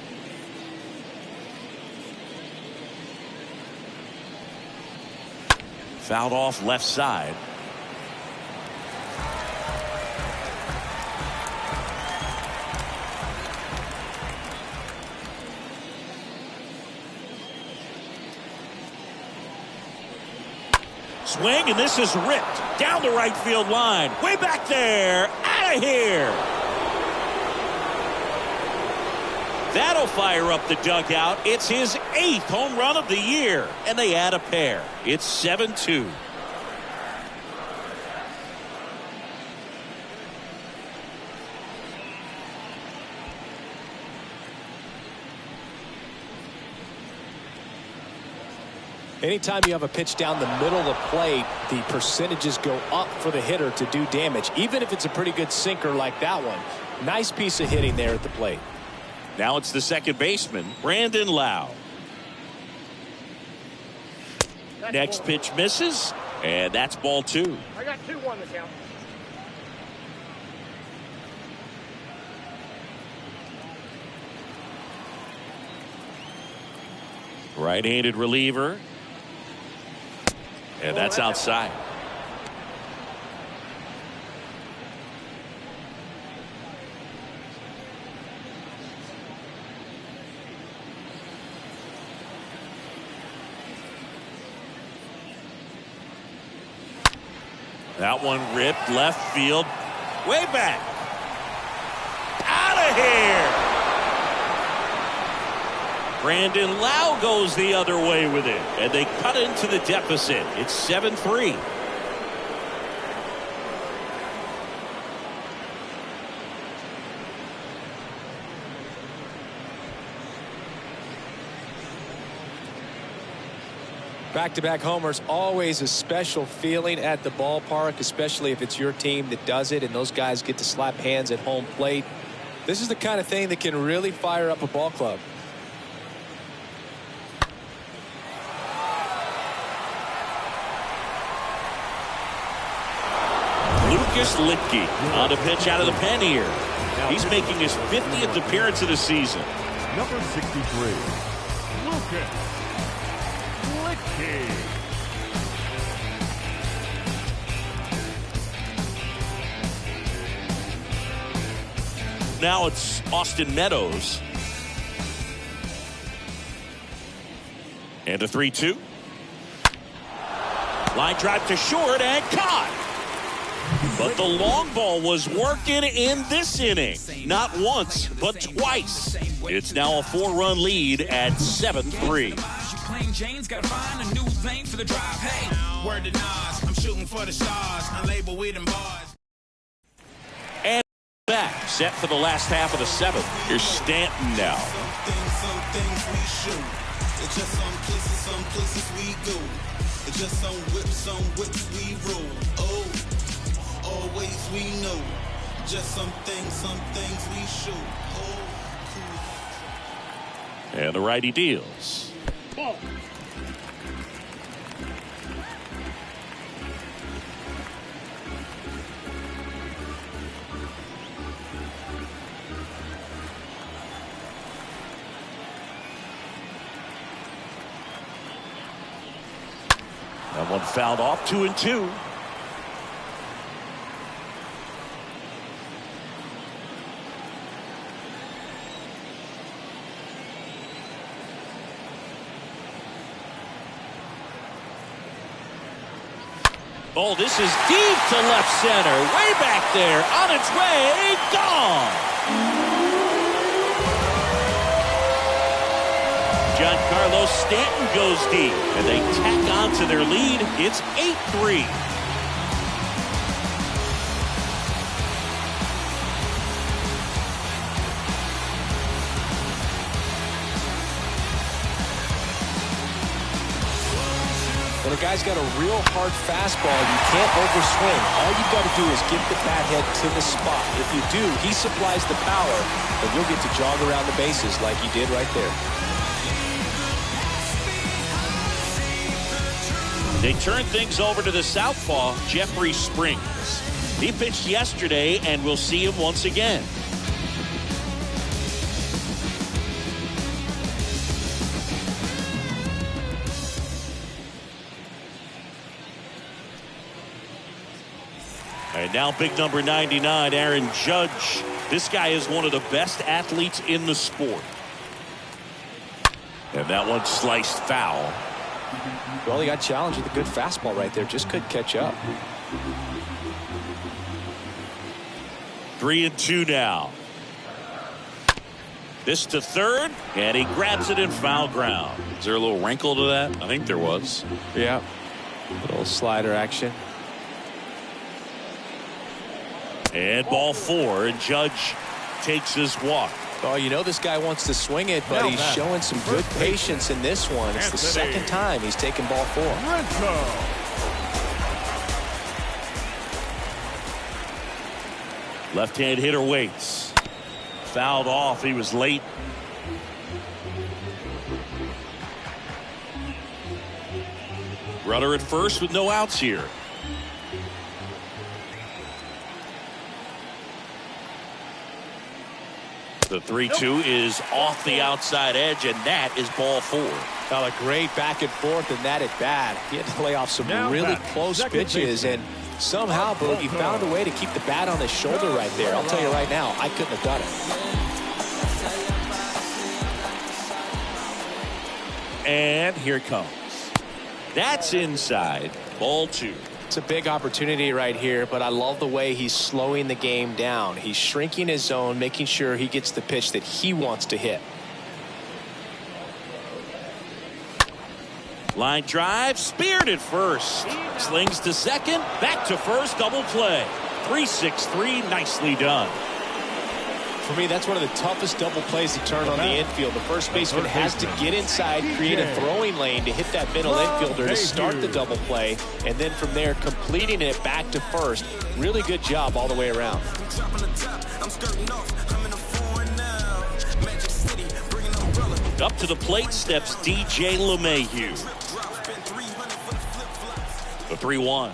Fouled off left side. Swing, and this is ripped down the right field line. Way back there. Out of here. That'll fire up the dugout. It's his 8th home run of the year. And they add a pair. It's 7-2. Anytime you have a pitch down the middle of the plate, the percentages go up for the hitter to do damage, even if it's a pretty good sinker like that one. Nice piece of hitting there at the plate. Now it's the second baseman, Brandon Lau. Next pitch misses, and that's ball 2. I got 2-1 the count. Right-handed reliever. And that's outside. That one ripped left field. Way back. Out of here. Brandon Lau goes the other way with it. And they cut into the deficit. It's 7-3. Back-to-back homers, always a special feeling at the ballpark, especially if it's your team that does it and those guys get to slap hands at home plate. This is the kind of thing that can really fire up a ball club. Lucas Litke on a pitch out of the pen here. He's making his 50th appearance of the season. Number 63, Lucas Litke. Now it's Austin Meadows. And a 3-2. Line drive to short and caught. But the long ball was working in this inning. Not once, but twice. It's now a 4-run lead at 7-3. James got to find a new lane for the drive. Hey, word to Nas, I'm shooting for the stars. Unlabeled with them bars. And back, set for the last half of the 7th. Here's Stanton now. Some things we shoot. It's just some places we go. It's just some whips we roll. Oh, always we know. Just some things we shoot. Oh, cool. And the righty deals. Ball. That one fouled off, 2-2. Oh, this is deep to left center. Way back there. On its way. Gone. Giancarlo Stanton goes deep, and they tack on to their lead. It's 8-3. When a guy's got a real hard fastball, you can't overswing. All you've got to do is get the bat head to the spot. If you do, he supplies the power, and you'll get to jog around the bases like he did right there. They turn things over to the southpaw, Jeffrey Springs. He pitched yesterday, and we'll see him once again. And now big number 99, Aaron Judge. This guy is one of the best athletes in the sport. And that one sliced foul. Well, he got challenged with a good fastball right there. Just couldn't catch up. 3-2 now. This to third, and he grabs it in foul ground. Is there a little wrinkle to that? I think there was. Yeah. Little slider action. And ball 4, and Judge takes his walk. Oh, you know this guy wants to swing it, but he's showing some good patience in this one. It's the second time he's taken ball 4. Left-hand hitter waits. Fouled off. He was late. Runner at first with no outs here. The 3-2 is off the outside edge, and that is ball 4. Got a great back and forth in that at bat. He had to lay off some really close pitches, and somehow Boogie found a way to keep the bat on his shoulder right there. I'll tell you right now, I couldn't have done it. And here it comes. That's inside. Ball 2. It's a big opportunity right here, but I love the way he's slowing the game down. He's shrinking his zone, making sure he gets the pitch that he wants to hit. Line drive, speared at first. Slings to second, back to first, double play. 3-6-3, nicely done. For me, that's one of the toughest double plays to turn on the infield. The first baseman has to get inside, create a throwing lane to hit that middle infielder to start the double play, and then from there completing it back to first. Really good job all the way around. Up to the plate steps DJ LeMahieu. The 3-1.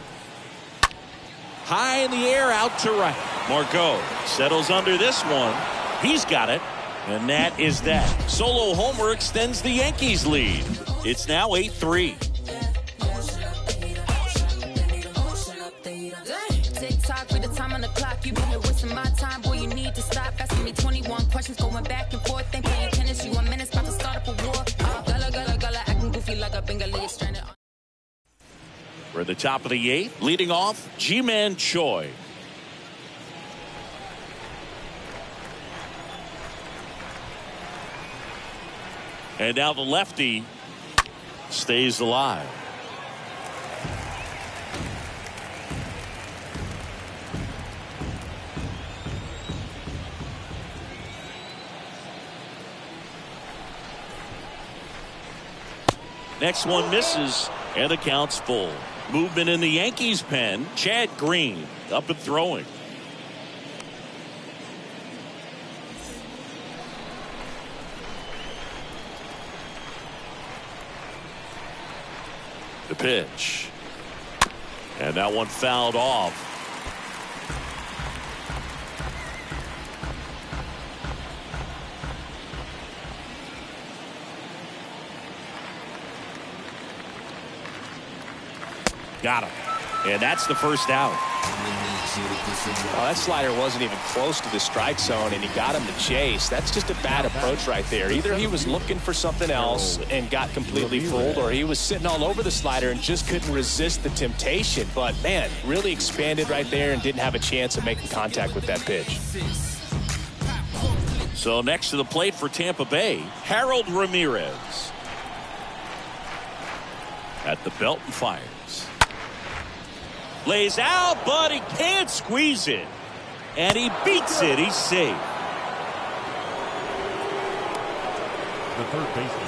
High in the air, out to right. Margot settles under this one. He's got it, and that is that. Solo homer extends the Yankees lead. It's now 8-3. Tick-tock with the time on the clock. You been here wasting my time. Boy, you need to stop asking me 21 questions, going back and forth. Ain't playing tennis. You 1 minute, about to start up a war. Gala, acting goofy like a Bengali stranded. We're at the top of the 8th. Leading off, Ji-Man Choi. And now the lefty stays alive. Next one misses, and the count's full. Movement in the Yankees pen. Chad Green up and throwing. The pitch. And that one fouled off. Got him. And that's the first out. Well, that slider wasn't even close to the strike zone, and he got him to chase. That's just a bad approach right there. Either he was looking for something else and got completely fooled, or he was sitting all over the slider and just couldn't resist the temptation. But, man, really expanded right there and didn't have a chance of making contact with that pitch. So next to the plate for Tampa Bay, Harold Ramirez. At the belt and fires. Lays out, but he can't squeeze it. And he beats it. He's safe. The third baseman.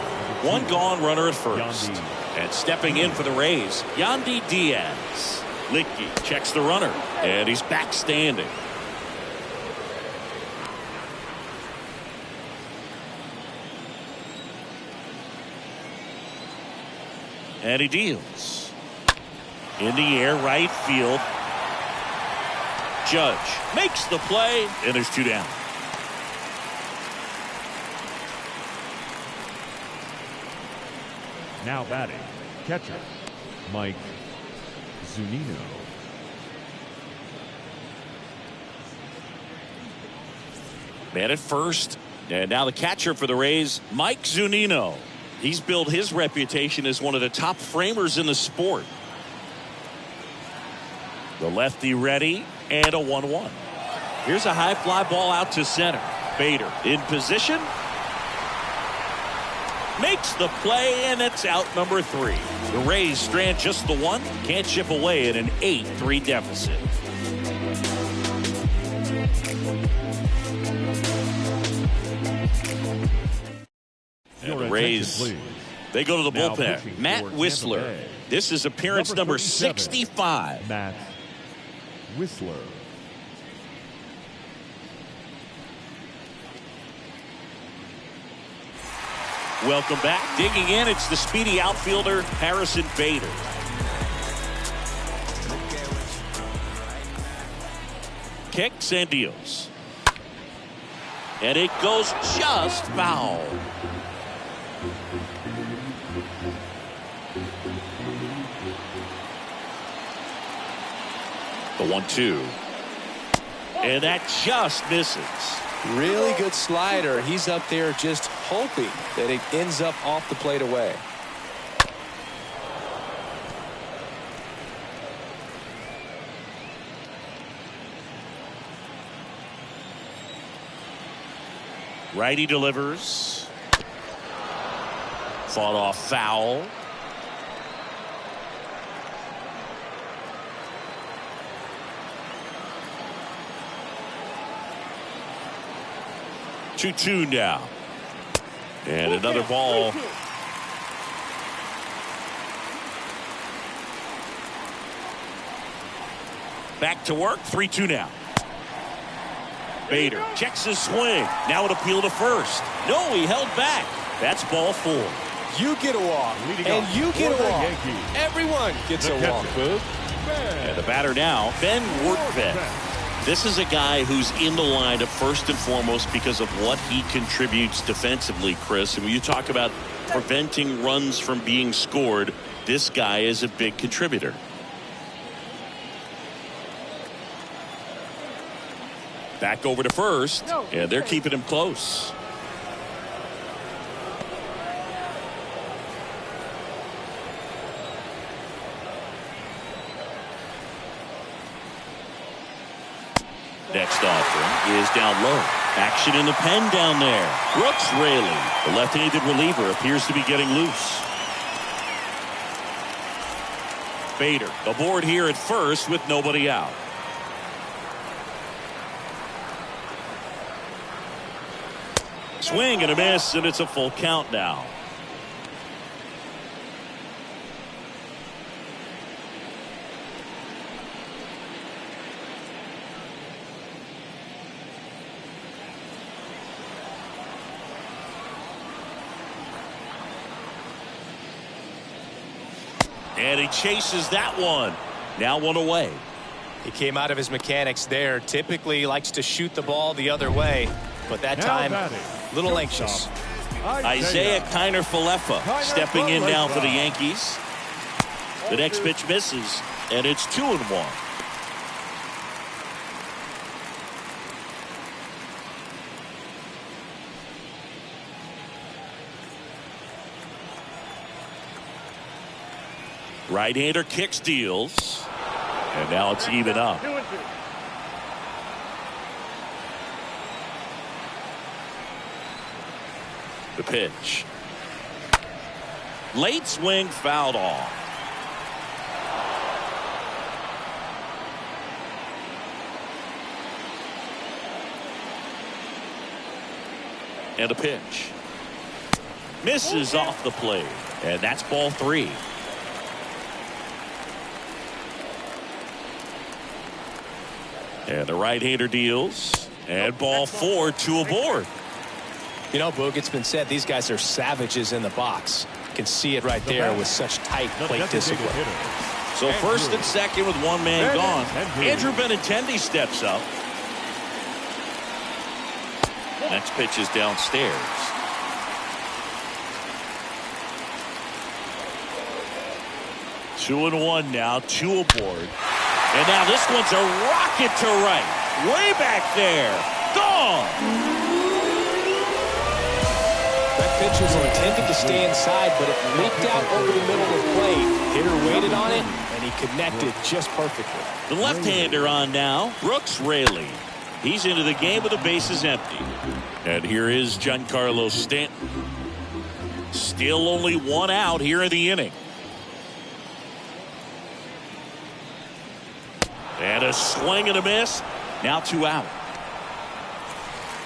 One gone, runner at first. And stepping in for the Rays, Yandy Diaz. Licky checks the runner, and he's back standing. And he deals. In the air, right field. Judge makes the play, and there's 2 down. Now batting, catcher, Mike Zunino. Man at first, and now the catcher for the Rays, Mike Zunino. He's built his reputation as one of the top framers in the sport. The lefty ready, and a 1-1. Here's a high fly ball out to center. Bader in position. Makes the play, and it's out number 3. The Rays strand just the one. Can't chip away at an 8-3 deficit. And the Rays, they go to the bullpen. Matt Whistler. This is appearance number 65. Matt Whistler. Welcome back. Digging in, it's the speedy outfielder, Harrison Bader. Kicks and deals. And it goes just foul. The 1-2. And that just misses. Really good slider. He's up there just hoping that it ends up off the plate away. Righty delivers. Fought off foul. Two now. And another ball. Back to work. 3-2 now. Bader checks his swing. Now an appeal to first. No, he held back. That's ball 4. You get a walk, and you get a walk. Everyone gets a walk, Boog. And the batter now, Ben Wortvedt. This is a guy who's in the lineup first and foremost because of what he contributes defensively, Chris. And when you talk about preventing runs from being scored, this guy is a big contributor. Back over to first, and they're keeping him close. Next offering is down low. Action in the pen down there. Brooks Raley, the left-handed reliever, appears to be getting loose. Bader aboard here at first with nobody out. Swing and a miss, and it's a full count now. And he chases that one. Now 1 away. He came out of his mechanics there. Typically he likes to shoot the ball the other way, but that time a little anxious. Isaiah Kiner-Falefa stepping in now for the Yankees. The next pitch misses, and it's 2-1. Right-hander kicks, deals, and now it's even up. 2-2. The pitch. Late swing, fouled off. And a pitch. Misses off the plate. And that's ball 3. And the right-hander deals. And ball 4, 2 aboard. You know, Boog, it's been said these guys are savages in the box. You can see it right there with such tight plate discipline. So first and second with one man gone. Andrew Benintendi steps up. Next pitch is downstairs. Two and one now, 2 aboard. And now this one's a rocket to right. Way back there. Gone. That pitch was intended to stay inside, but it leaked out over the middle of the plate. Hitter waited on it, and he connected just perfectly. The left-hander on now, Brooks Raley. He's into the game with the bases empty. And here is Giancarlo Stanton. Still only 1 out here in the inning. And a swing and a miss. Now 2 out.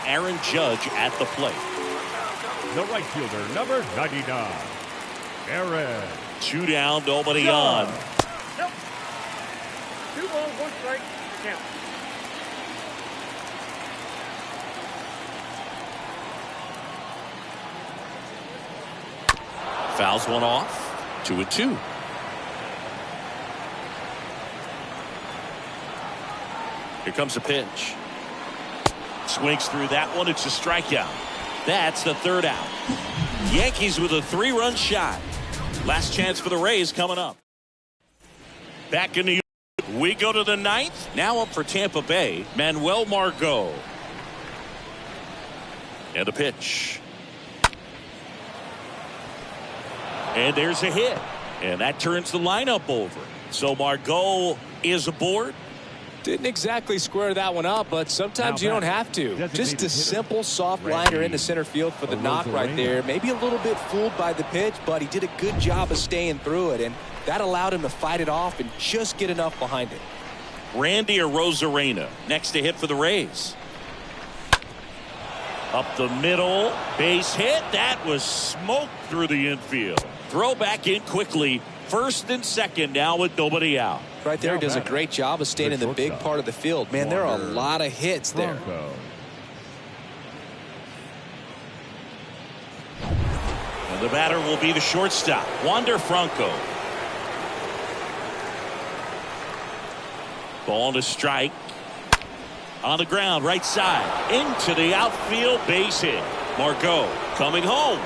Aaron Judge at the plate. The right fielder, number 99, Aaron. 2 down, nobody on. Nope. 2 balls, 1 strike. Count. Fouls one off. 2-2. Here comes a pitch. Swings through that one. It's a strikeout. That's the 3rd out. Yankees with a 3-run shot. Last chance for the Rays coming up. Back in New York. We go to the 9th. Now up for Tampa Bay, Manuel Margot. And a pitch. And there's a hit. And that turns the lineup over. So Margot is aboard. Didn't exactly square that one up, but sometimes you don't have to. Just a simple soft liner into center field for the knock right there. Maybe a little bit fooled by the pitch, but he did a good job of staying through it, and that allowed him to fight it off and just get enough behind it. Randy Arozarena next to hit for the Rays. Up the middle, base hit. That was smoked through the infield. Throw back in quickly. First and second now with nobody out. Right there, does a great job of staying in the big part of the field. Man, there are a lot of hits there. And the batter will be the shortstop, Wander Franco. Ball to strike. On the ground, right side. Into the outfield, base hit. Margot coming home.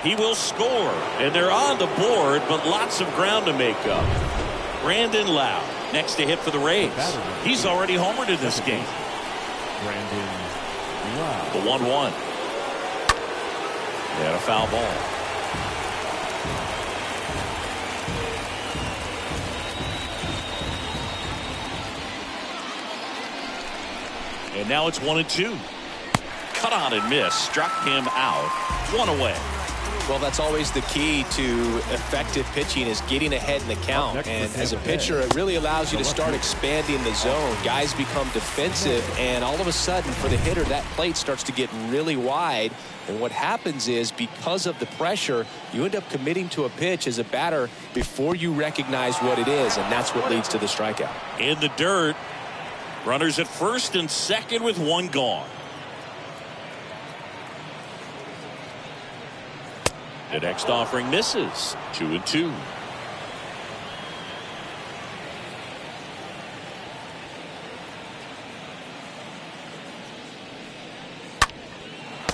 He will score. And they're on the board, but lots of ground to make up. Brandon Lowe next to hit for the Rays. He's already homered in this game. Brandon Lowe. The 1-1. And a foul ball. And now it's 1-2. Cut on and miss. Struck him out. 1 away. Well, that's always the key to effective pitching is getting ahead in the count. And as a pitcher, it really allows you to start expanding the zone. Guys become defensive, and all of a sudden, for the hitter, that plate starts to get really wide. And what happens is, because of the pressure, you end up committing to a pitch as a batter before you recognize what it is, and that's what leads to the strikeout. In the dirt, runners at first and second with 1 gone. The next offering misses. 2-2.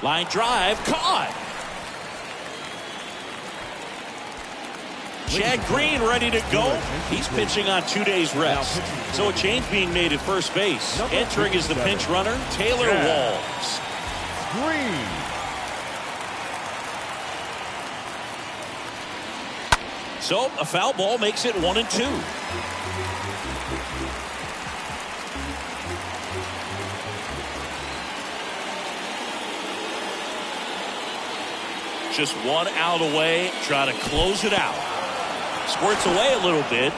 Line drive caught. Chad Green ready to go. He's pitching on 2 days rest. So a change being made at first base. Entering is the pinch runner, Taylor Walls. Green. So a foul ball makes it 1-2. Just one out away. Try to close it out. Squirts away a little bit.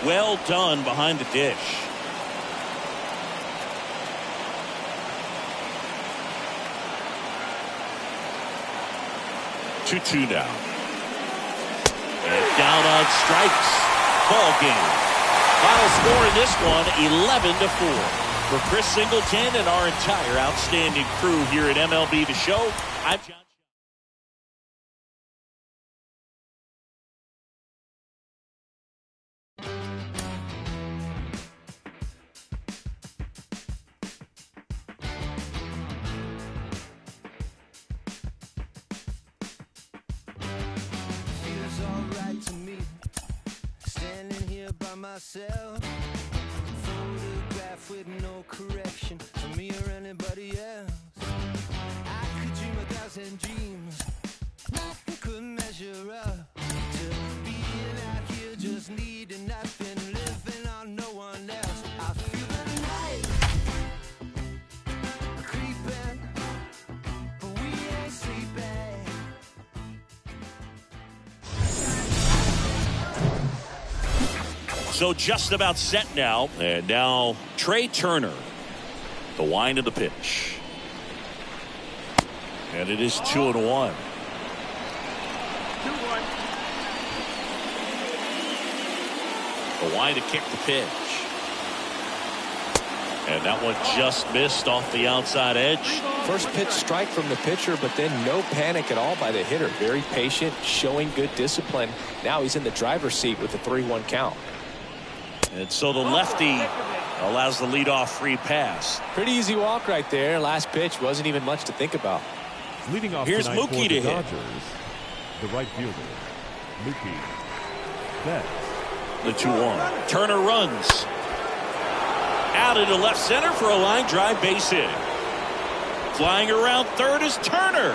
Well done behind the dish. 2-2 now. And down on strikes. Ball game. Final score in this one, 11-4. For Chris Singleton and our entire outstanding crew here at MLB The Show, I'm John. Myself, photograph with no correction for me or anybody else. I could dream 1,000 dreams, nothing could measure up to being out here just needing nothing, living on no one else. I feel the night creeping, but we ain't sleeping. So just about set now. And now Trey Turner. The wind of the pitch. And it is 2-1. 2-1. The wind to kick the pitch. And that one just missed off the outside edge. First pitch strike from the pitcher, but then no panic at all by the hitter. Very patient, showing good discipline. Now he's in the driver's seat with a 3-1 count. And so the lefty allows the leadoff free pass. Pretty easy walk right there. Last pitch wasn't even much to think about. Leading off Here's tonight Mookie for to the hit. Dodgers, the right fielder, Mookie Betts. The 2-1. Turner runs. Out into left center for a line drive base hit. Flying around third is Turner.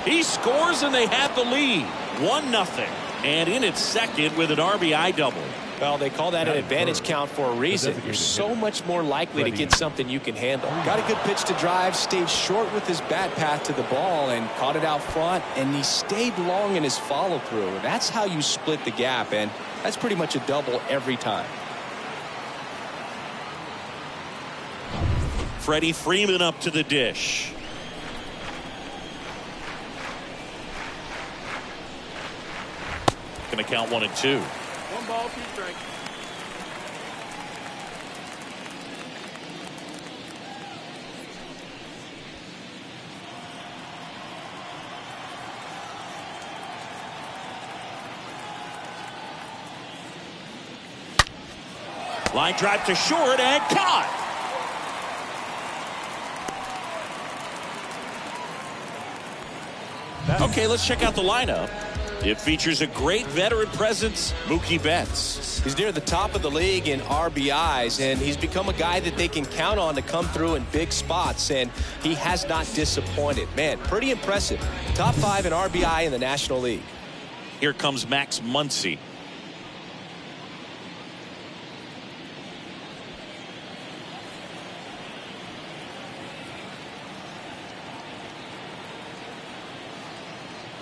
He scores and they have the lead. 1-0. And in its second with an RBI double. Well, they call that an advantage count for a reason. You're so much more likely to get something you can handle. Got a good pitch to drive, stayed short with his bat path to the ball and caught it out front, and he stayed long in his follow through. That's how you split the gap, and that's pretty much a double every time. Freddie Freeman up to the dish. Going to count 1-2. 1 ball, 2 strikes. Line drive to short and caught. Okay, let's check out the lineup. It features a great veteran presence, Mookie Betts. He's near the top of the league in RBIs, and he's become a guy that they can count on to come through in big spots, and he has not disappointed. Man, pretty impressive. Top 5 in RBI in the National League. Here comes Max Muncy.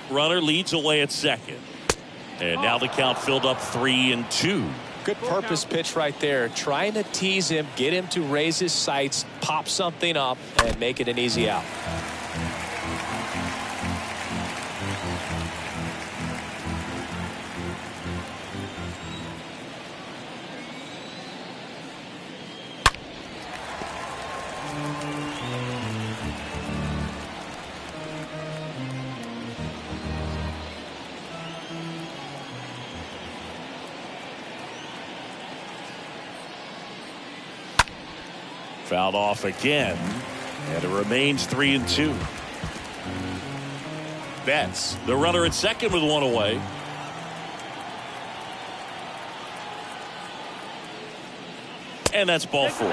Runner leads away at second. And now the count filled up 3-2. Good purpose pitch right there. Trying to tease him, get him to raise his sights, pop something up, and make it an easy out. Fouled off again, and it remains 3-2. Betts, the runner at second with 1 away. And that's ball 4.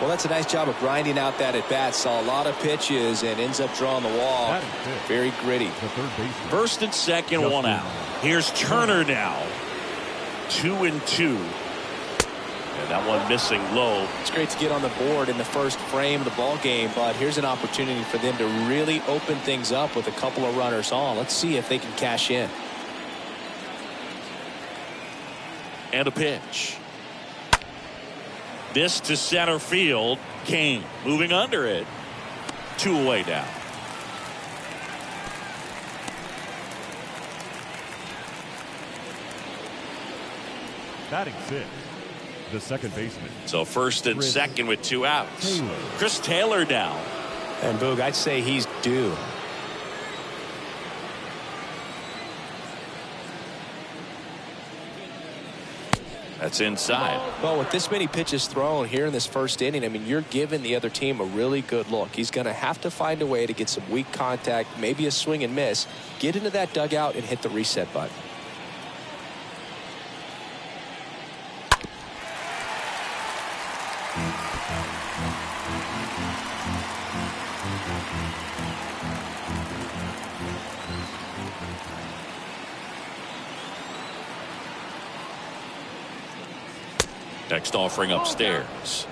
Well, that's a nice job of grinding out that at bat. Saw a lot of pitches and ends up drawing the wall. Very gritty. First and second, 1 out. Here's Turner now. 2-2. And that one missing low. It's great to get on the board in the first frame of the ball game, but here's an opportunity for them to really open things up with a couple of runners on. Let's see if they can cash in. And a pitch. This to center field. Kane moving under it. 2 away now. Batting 6, the second baseman. So first and second with 2 outs. Taylor. Chris Taylor now. And Boog, I'd say he's due. That's inside. Well, with this many pitches thrown here in this first inning, I mean, you're giving the other team a really good look. He's going to have to find a way to get some weak contact, maybe a swing and miss, get into that dugout and hit the reset button. Next offering upstairs.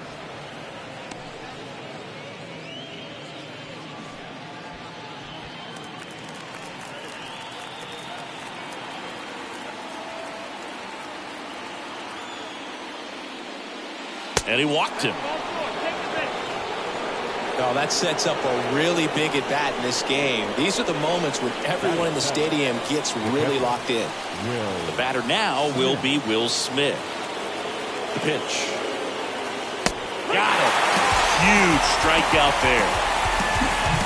And he walked him. Oh, that sets up a really big at bat in this game. These are the moments when everyone in the stadium gets really locked in. The batter now will be Will Smith. The pitch. Got it. Huge strikeout there.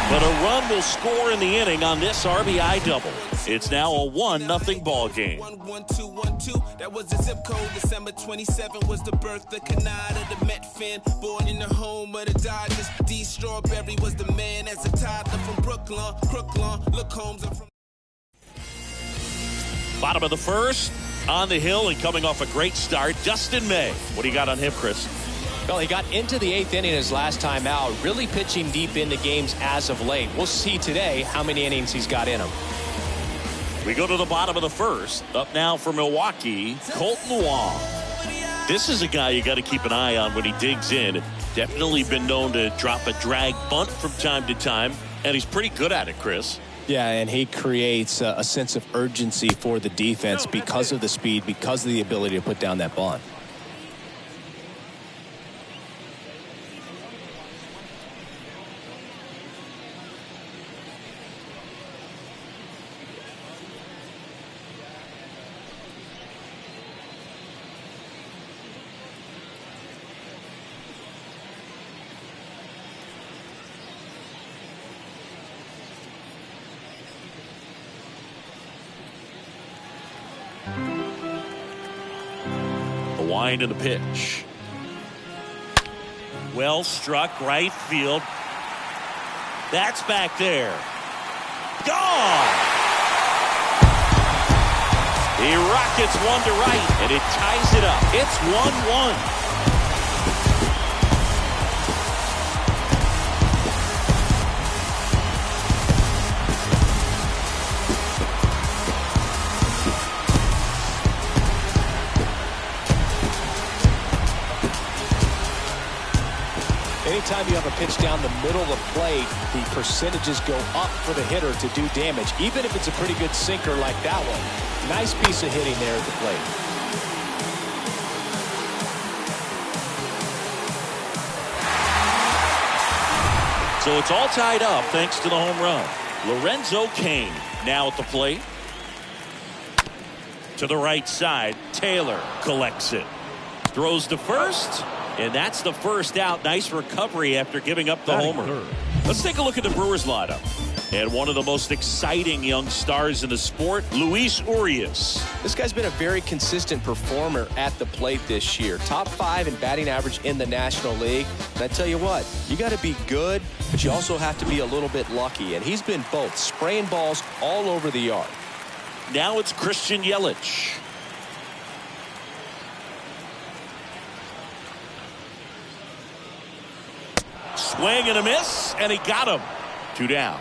But a run will score in the inning on this RBI double. It's now a 1-0 ball game. 1-1-2-1-2. That was the zip code. December 27 was the birth of Canada, the Met fan. Born in the home of the Dodgers. D. Strawberry was the man as a toddler from Brooklyn. Look, Holmes, I'm from. Bottom of the first. On the hill and coming off a great start, Dustin May. What do you got on him, Chris? Well, he got into the 8th inning his last time out, really pitching deep into games as of late. We'll see today how many innings he's got in him. We go to the bottom of the first. Up now for Milwaukee, Colton Wong. This is a guy you got to keep an eye on when he digs in. Definitely been known to drop a drag bunt from time to time, and he's pretty good at it, Chris. Yeah, and he creates a sense of urgency for the defense because of the speed, because of the ability to put down that bunt. The wind and the pitch. Well struck, right field. That's back there. Gone! He rockets one to right, and it ties it up. It's 1-1. Anytime you have a pitch down the middle of the plate, the percentages go up for the hitter to do damage, even if it's a pretty good sinker like that one. Nice piece of hitting there at the plate. So it's all tied up thanks to the home run. Lorenzo Cain now at the plate. To the right side, Taylor collects it. Throws to first. And that's the first out. Nice recovery after giving up the homer. Let's take a look at the Brewers lineup. And one of the most exciting young stars in the sport, Luis Urias. This guy's been a very consistent performer at the plate this year. Top 5 in batting average in the National League. And I tell you what, you got to be good, but you also have to be a little bit lucky. And he's been both, spraying balls all over the yard. Now it's Christian Yelich. Swing and a miss, and he got him. 2 down.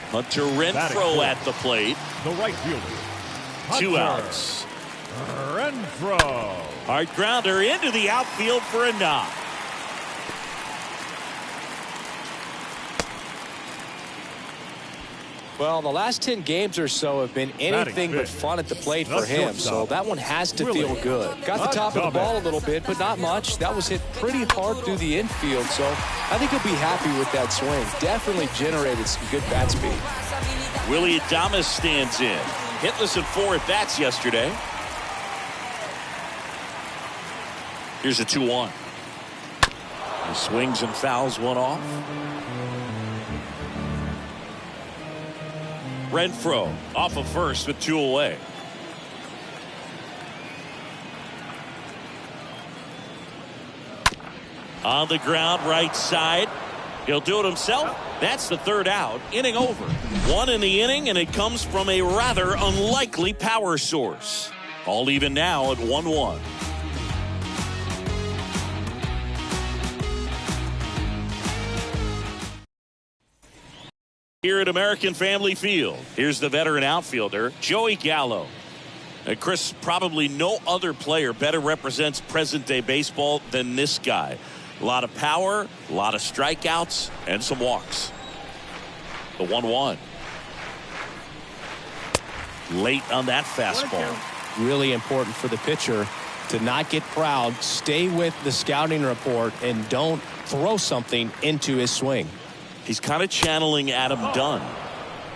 Hunter Renfroe at the plate. The right fielder. 2 outs. Renfro. Hard grounder into the outfield for a knock. Well, the last 10 games or so have been anything but fun at the plate for him, so that one has to feel good. Got the top of the ball a little bit, but not much. That was hit pretty hard through the infield, so I think he'll be happy with that swing. Definitely generated some good bat speed. Willie Adames stands in. Hitless in 4 at-bats yesterday. Here's a 2-1. He swings and fouls one off. Renfro off of first with 2 away. On the ground, right side. He'll do it himself. That's the 3rd out. Inning over. 1 in the inning, and it comes from a rather unlikely power source. All even now at 1-1. Here at American Family Field, here's the veteran outfielder, Joey Gallo. And Chris, probably no other player better represents present-day baseball than this guy. A lot of power, a lot of strikeouts, and some walks. The 1-1. Late on that fastball. Really important for the pitcher to not get proud, stay with the scouting report, and don't throw something into his swing. He's kind of channeling Adam Dunn.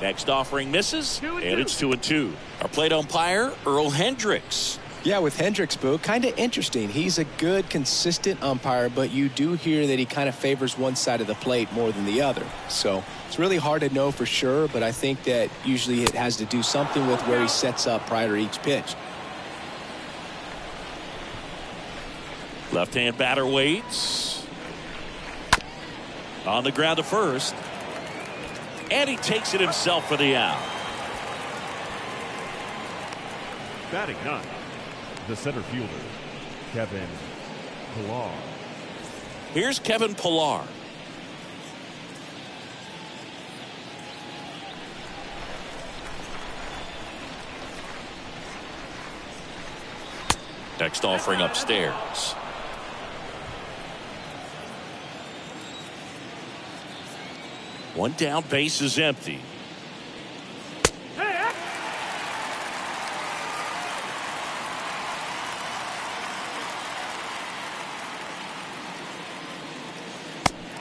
Next offering misses, and it's 2-2. Our plate umpire, Earl Hendricks. Yeah, with Hendricks, Boo, kind of interesting. He's a good, consistent umpire, but you do hear that he kind of favors one side of the plate more than the other. So it's really hard to know for sure, but I think that usually it has to do something with where he sets up prior to each pitch. Left-hand batter waits. On the ground to first. And he takes it himself for the out. Batting 9, the center fielder, Kevin Pillar. Here's Kevin Pillar. Next offering upstairs. One down, base is empty.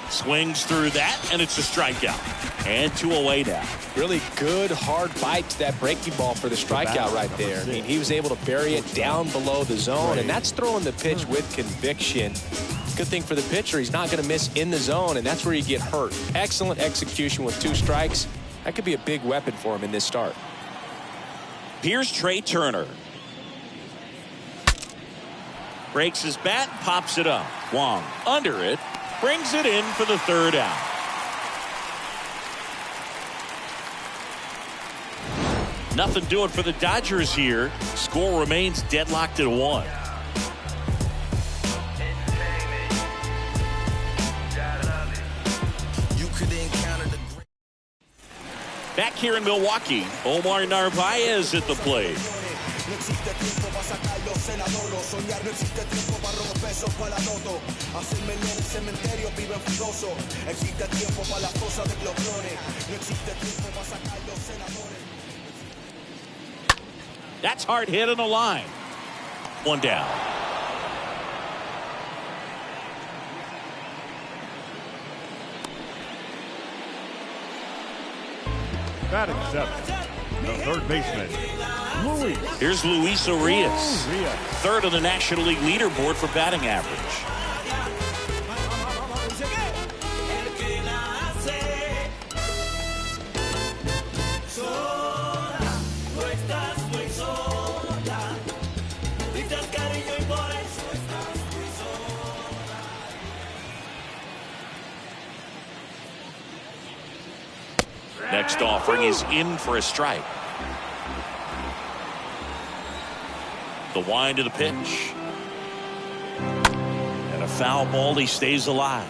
Swings through that, and it's a strikeout. And 2 away now. Really good, hard bite to that breaking ball for the strikeout right there. I mean, he was able to bury it down below the zone, and that's throwing the pitch with conviction. Good thing for the pitcher, he's not going to miss in the zone, and that's where you get hurt. Excellent execution with 2 strikes. That could be a big weapon for him in this start. Here's Trey Turner. Breaks his bat, pops it up. Wong under it, brings it in for the 3rd out. Nothing doing for the Dodgers here. Score remains deadlocked at 1. Back here in Milwaukee, Omar Narvaez at the plate. That's hard hit on the line. 1 down. Batting 7, the third baseman, Luis. Here's Luis Urias, 3rd on the National League leaderboard for batting average. Next offering is in for a strike. The wind of the pitch. And a foul ball. He stays alive.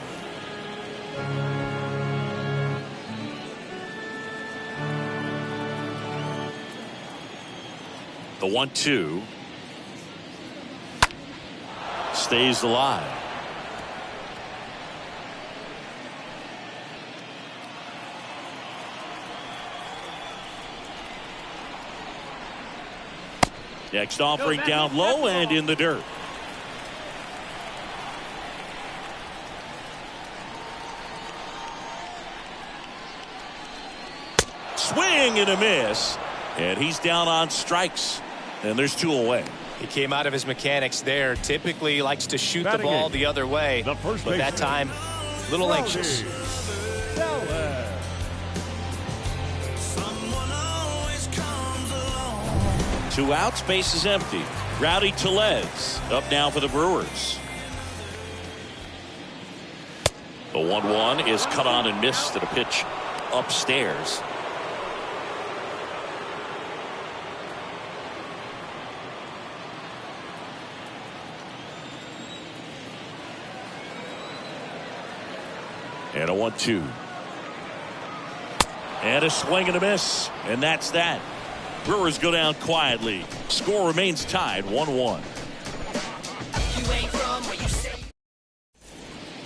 The 1-2. stays alive. Next offering down low and in the dirt. Swing and a miss. And he's down on strikes. And there's 2 away. He came out of his mechanics there. Typically likes to shoot the ball the other way. But that time, a little anxious. 2 outs, base is empty. Rowdy Tellez up now for the Brewers. The 1-1 is cut on and missed at a pitch upstairs. And a 1-2. And a swing and a miss. And that's that. Brewers go down quietly. Score remains tied 1-1.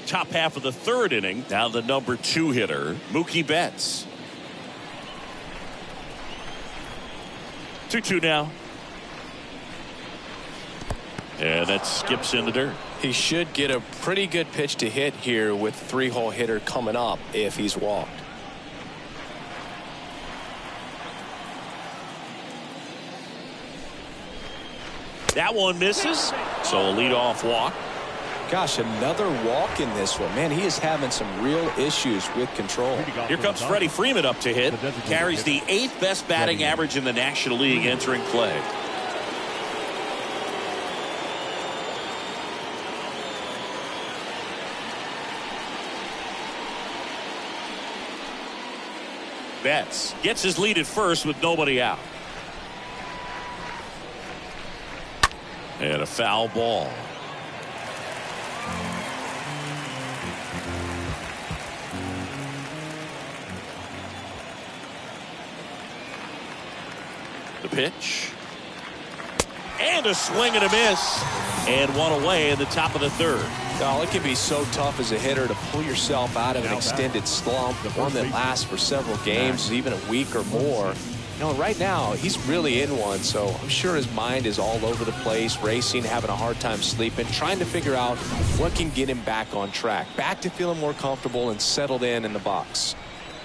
Top half of the 3rd inning. Now the number 2 hitter, Mookie Betts. 2-2 now. And that skips in the dirt. He should get a pretty good pitch to hit here with 3-hole hitter coming up if he's walked. That one misses. So a leadoff walk. Gosh, another walk in this one. Man, he is having some real issues with control. Here comes Freddie Freeman up to hit. Carries the 8th best batting average in the National League entering play. Betts gets his lead at first with nobody out. And a foul ball. The pitch. And a swing and a miss. And one away in the top of the 3rd. Oh, it can be so tough as a hitter to pull yourself out of an extended slump, one that lasts for several games, even a week or more. You know, right now, he's really in one, so I'm sure his mind is all over the place, racing, having a hard time sleeping, trying to figure out what can get him back on track, back to feeling more comfortable and settled in the box.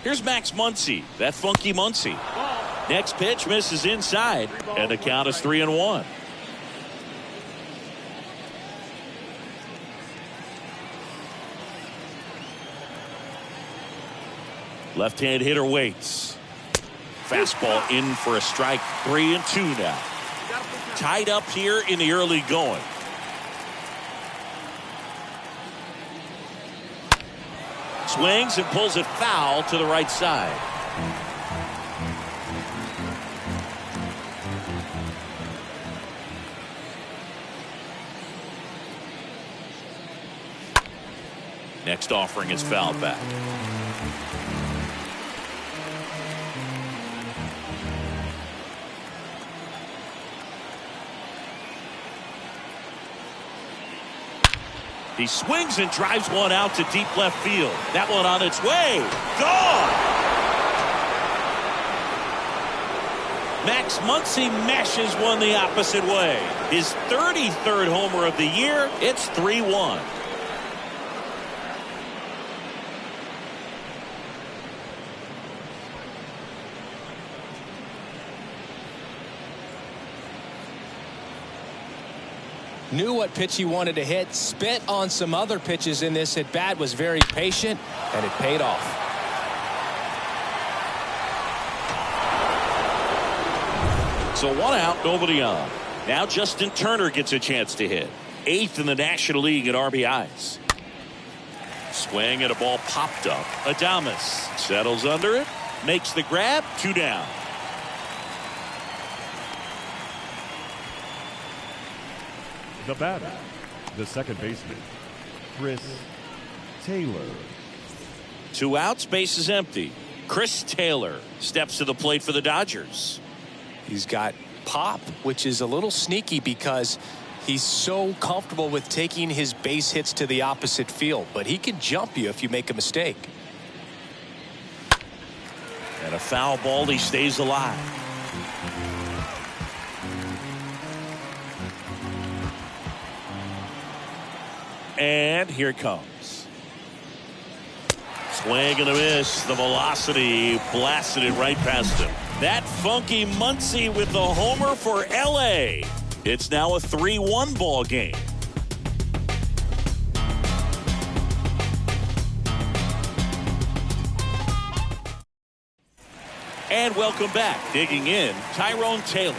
Here's Max Muncy, that funky Muncy. Next pitch misses inside, and the count is 3-1. Left-hand hitter waits. Fastball in for a strike. 3-2 now. Tied up here in the early going. Swings and pulls it foul to the right side. Next offering is fouled back. He swings and drives one out to deep left field. That one on its way. Gone! Max Muncy mashes one the opposite way. His 33rd homer of the year. It's 3-1. Knew what pitch he wanted to hit, spit on some other pitches in this at bat, was very patient, and it paid off. So 1 out, nobody on. Now Justin Turner gets a chance to hit. 8th in the National League at RBIs. Swing and a ball popped up. Adames settles under it, makes the grab, 2 down. The batter, the second baseman, Chris Taylor. 2 outs, base is empty. Chris Taylor steps to the plate for the Dodgers. He's got pop, which is a little sneaky because He's so comfortable with taking his base hits to the opposite field, but he can jump you if you make a mistake. And a foul ball, he stays alive. And here it comes. Swing and a miss. The velocity blasted it right past him. That funky Muncy with the homer for LA. It's now a 3-1 ball game. And welcome back. Digging in, Tyrone Taylor.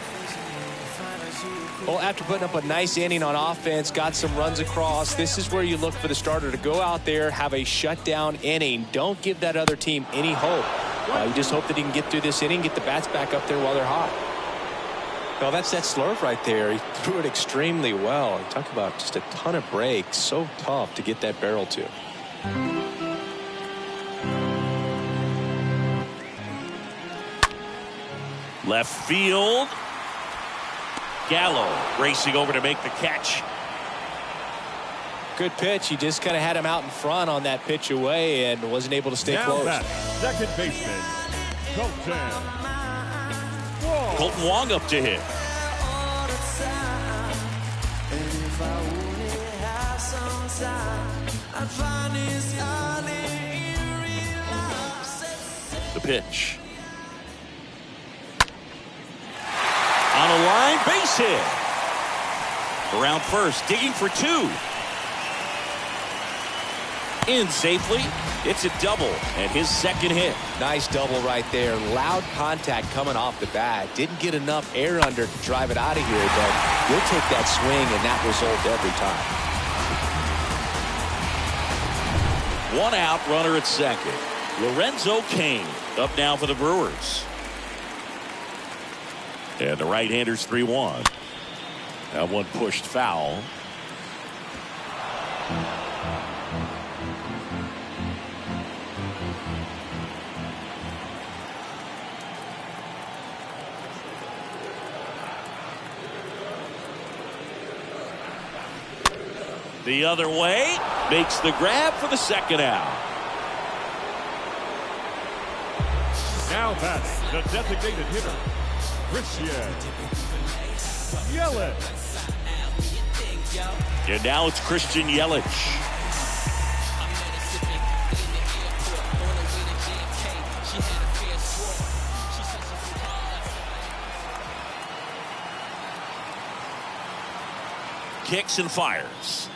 Well, after putting up a nice inning on offense, got some runs across, this is where you look for the starter to go out there, have a shutdown inning. Don't give that other team any hope. You just hope that he can get through this inning, get the bats back up there while they're hot. Well, that's that slurve right there. He threw it extremely well. Talk about just a ton of breaks. So tough to get that barrel to. Left field. Gallo racing over to make the catch. Good pitch. He just kind of had him out in front on that pitch away and wasn't able to stay close. Back, second baseman, Colton Colton Wong up to hit. The pitch. On a line, base hit. Around first, digging for two. In safely. It's a double and his second hit. Nice double right there. Loud contact coming off the bat. Didn't get enough air under to drive it out of here, but you'll take that swing and that result every time. One out, runner at second. Lorenzo Cain up now for the Brewers. And the right-hander's 3-1. That one pushed foul. The other way, makes the grab for the second out. Now batting, the designated hitter, Christian Yelich. And now it's Christian Yelich. Kicks and fires.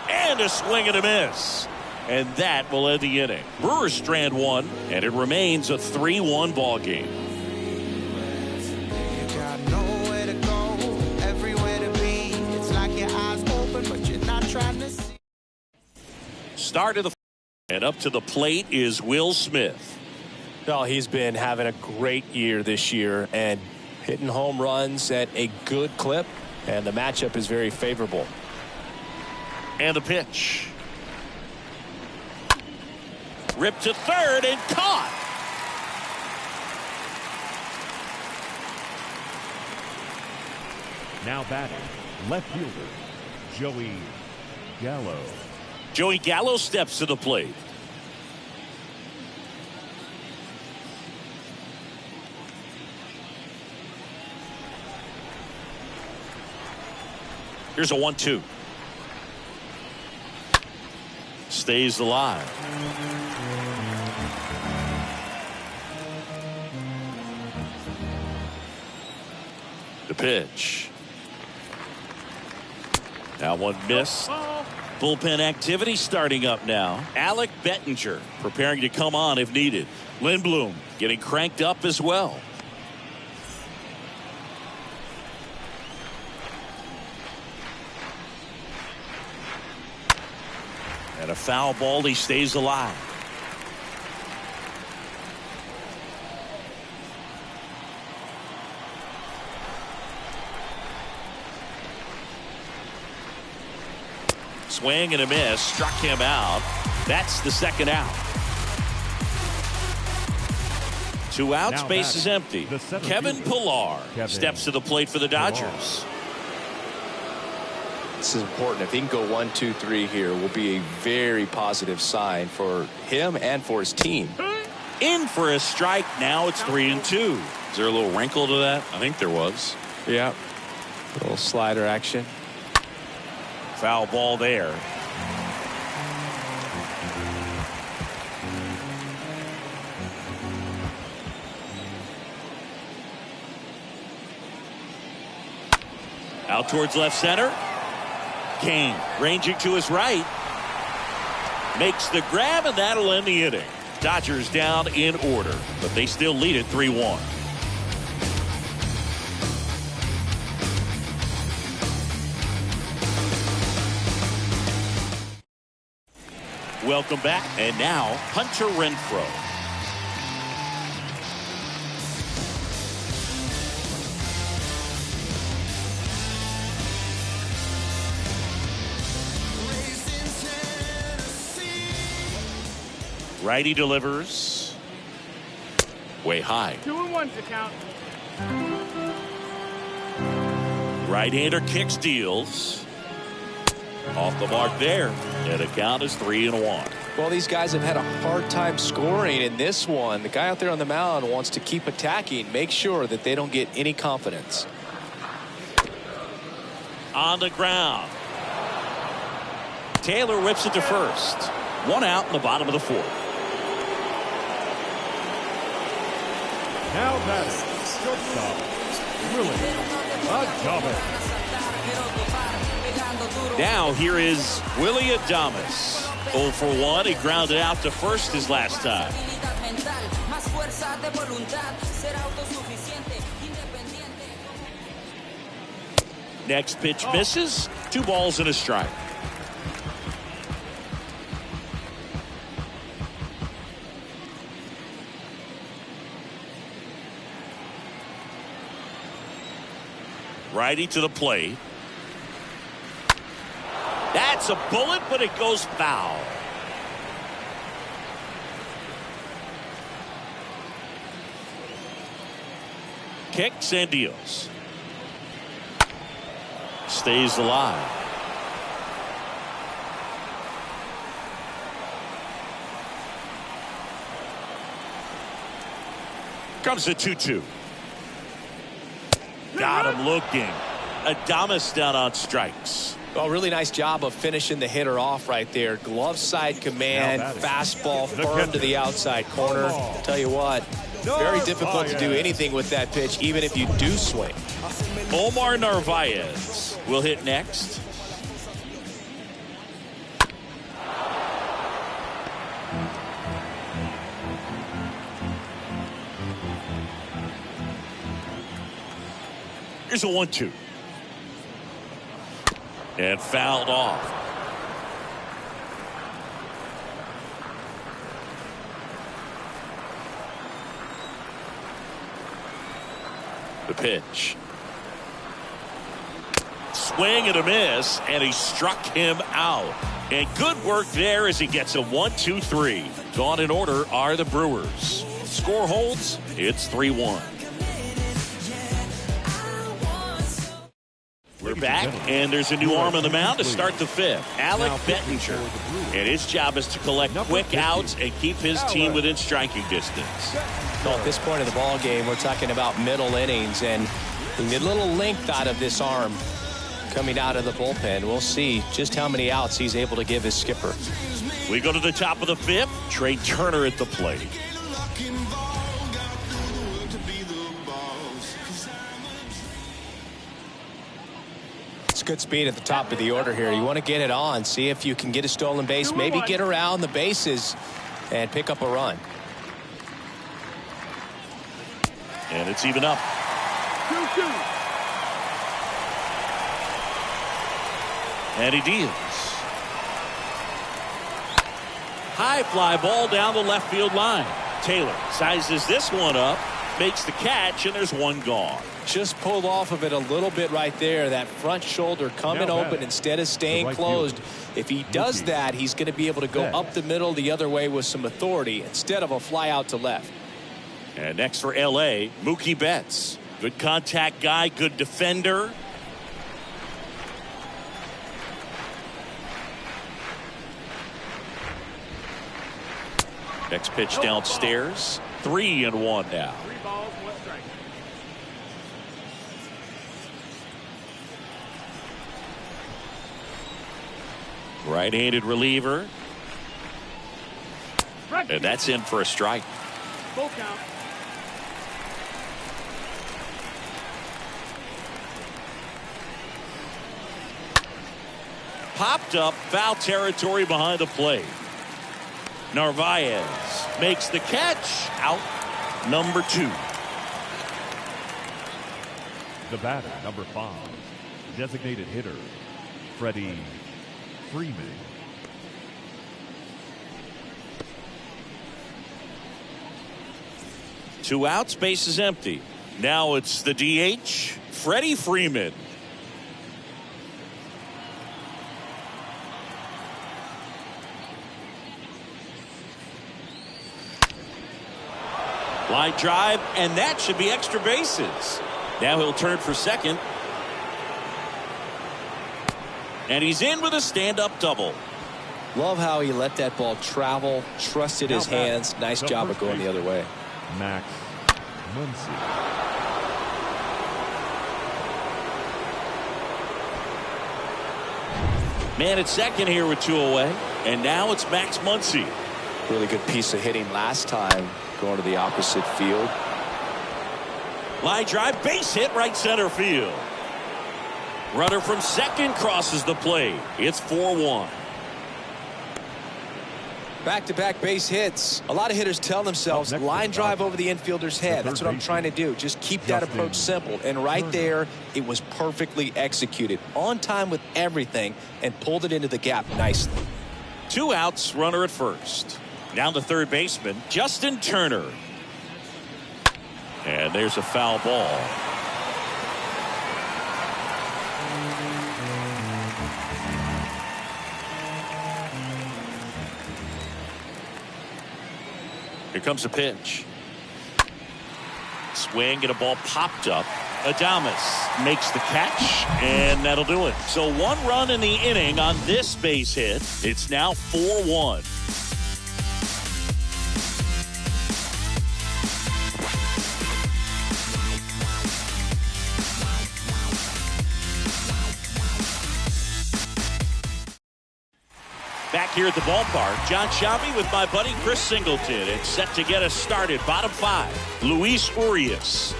And a swing and a miss. And that will end the inning. Brewers strand one, and it remains a 3-1 ball game. You got nowhere to go, everywhere to be. It's like your eyes open, but you're not trying to see. Start of the and up to the plate is Will Smith. Well, he's been having a great year this year and hitting home runs at a good clip, and the matchup is very favorable. And the pitch. Ripped to third and caught. Now batting, left fielder, Joey Gallo. Joey Gallo steps to the plate. Here's a 1-2. Stays alive. The pitch. Now one miss. Bullpen activity starting up now. Alec Bettinger preparing to come on if needed. Lindblom getting cranked up as well. And a foul ball, he stays alive. Swing and a miss, struck him out. That's the second out. 2 outs, Now base is empty. Kevin Pillar steps to the plate for the Dodgers. This is important. If he can go 1, 2, 3 here, will be a very positive sign for him and for his team. In for a strike. Now it's 3-2. Is there a little wrinkle to that? I think there was. Yeah. A little slider action. Foul ball there. Out towards left center. Kane ranging to his right. Makes the grab, and that'll end the inning. Dodgers down in order, but they still lead it 3-1. Welcome back, and now Hunter Renfroe. Righty delivers. Way high. 2-1 to count. Right-hander kicks, deals. Off the mark there. And the count is 3-1. Well, these guys have had a hard time scoring in this one. The guy out there on the mound wants to keep attacking, make sure that they don't get any confidence. On the ground. Taylor whips it to first. One out in the bottom of the fourth. Now batting, shortstop, Willie Adames. Now here is Willie Adames. 0 for 1. He grounded out to first his last time. Next pitch misses. 2 balls and a strike. Righty to the plate. That's a bullet, but it goes foul. Kicks and deals. Stays alive. Comes the 2-2. Got him looking. Adames down on strikes. Well, really nice job of finishing the hitter off right there. Glove side command, fastball firm to the outside corner. Tell you what, very difficult to do anything with that pitch, even if you do swing. Omar Narvaez will hit next. Here's a 1-2. And fouled off. The pitch. Swing and a miss, and he struck him out. And good work there as he gets a 1-2-3. Gone in order are the Brewers. Score holds, it's 3-1. We're back, and there's a new arm on the mound to start the fifth. Alec Bettinger. And his job is to collect quick outs and keep his team within striking distance. Well, at this point of the ball game, we're talking about middle innings, and a little length out of this arm coming out of the bullpen. We'll see just how many outs he's able to give his skipper. We go to the top of the fifth. Trey Turner at the plate. Good speed at the top of the order here. You want to get it on, see if you can get a stolen base, maybe get around the bases and pick up a run. And it's even up. 2-2. And he deals. High fly ball down the left field line. Taylor sizes this one up, makes the catch, and there's one gone. Just pulled off of it a little bit right there. That front shoulder coming open instead of staying closed. If he does that, he's going to be able to go up the middle the other way with some authority instead of a fly out to left. And next for L.A., Mookie Betts. Good contact guy, good defender. Next pitch downstairs. 3-1 now. 3 balls, 1 strike. Right-handed reliever. And that's in for a strike. Full count. Popped up, foul territory behind the plate. Narvaez makes the catch. Out number 2. The batter, number 5, designated hitter, Freddie Freeman. Two outs, base is empty. Now it's the DH, Freddie Freeman. Line drive, and that should be extra bases. Now he'll turn for second. And he's in with a stand-up double. Love how he let that ball travel, trusted his hands. Nice job of going the other way. Max Muncy. Man at second here with 2 away. And now it's Max Muncy. Really good piece of hitting last time, going to the opposite field. Line drive, base hit, right center field. Runner from second crosses the plate. It's 4-1. Back-to-back base hits. A lot of hitters tell themselves line drive over the infielder's head. That's what I'm trying to do. Just keep that approach simple. And right there, it was perfectly executed. On time with everything and pulled it into the gap nicely. 2 outs, runner at first. Now the third baseman, Justin Turner. And there's a foul ball. Here comes a pitch. Swing and a ball popped up. Adames makes the catch, and that'll do it. So 1 run in the inning on this base hit. It's now 4-1. Back here at the ballpark, John Sciambi with my buddy Chris Singleton. It's set to get us started. Bottom 5, Luis Urias.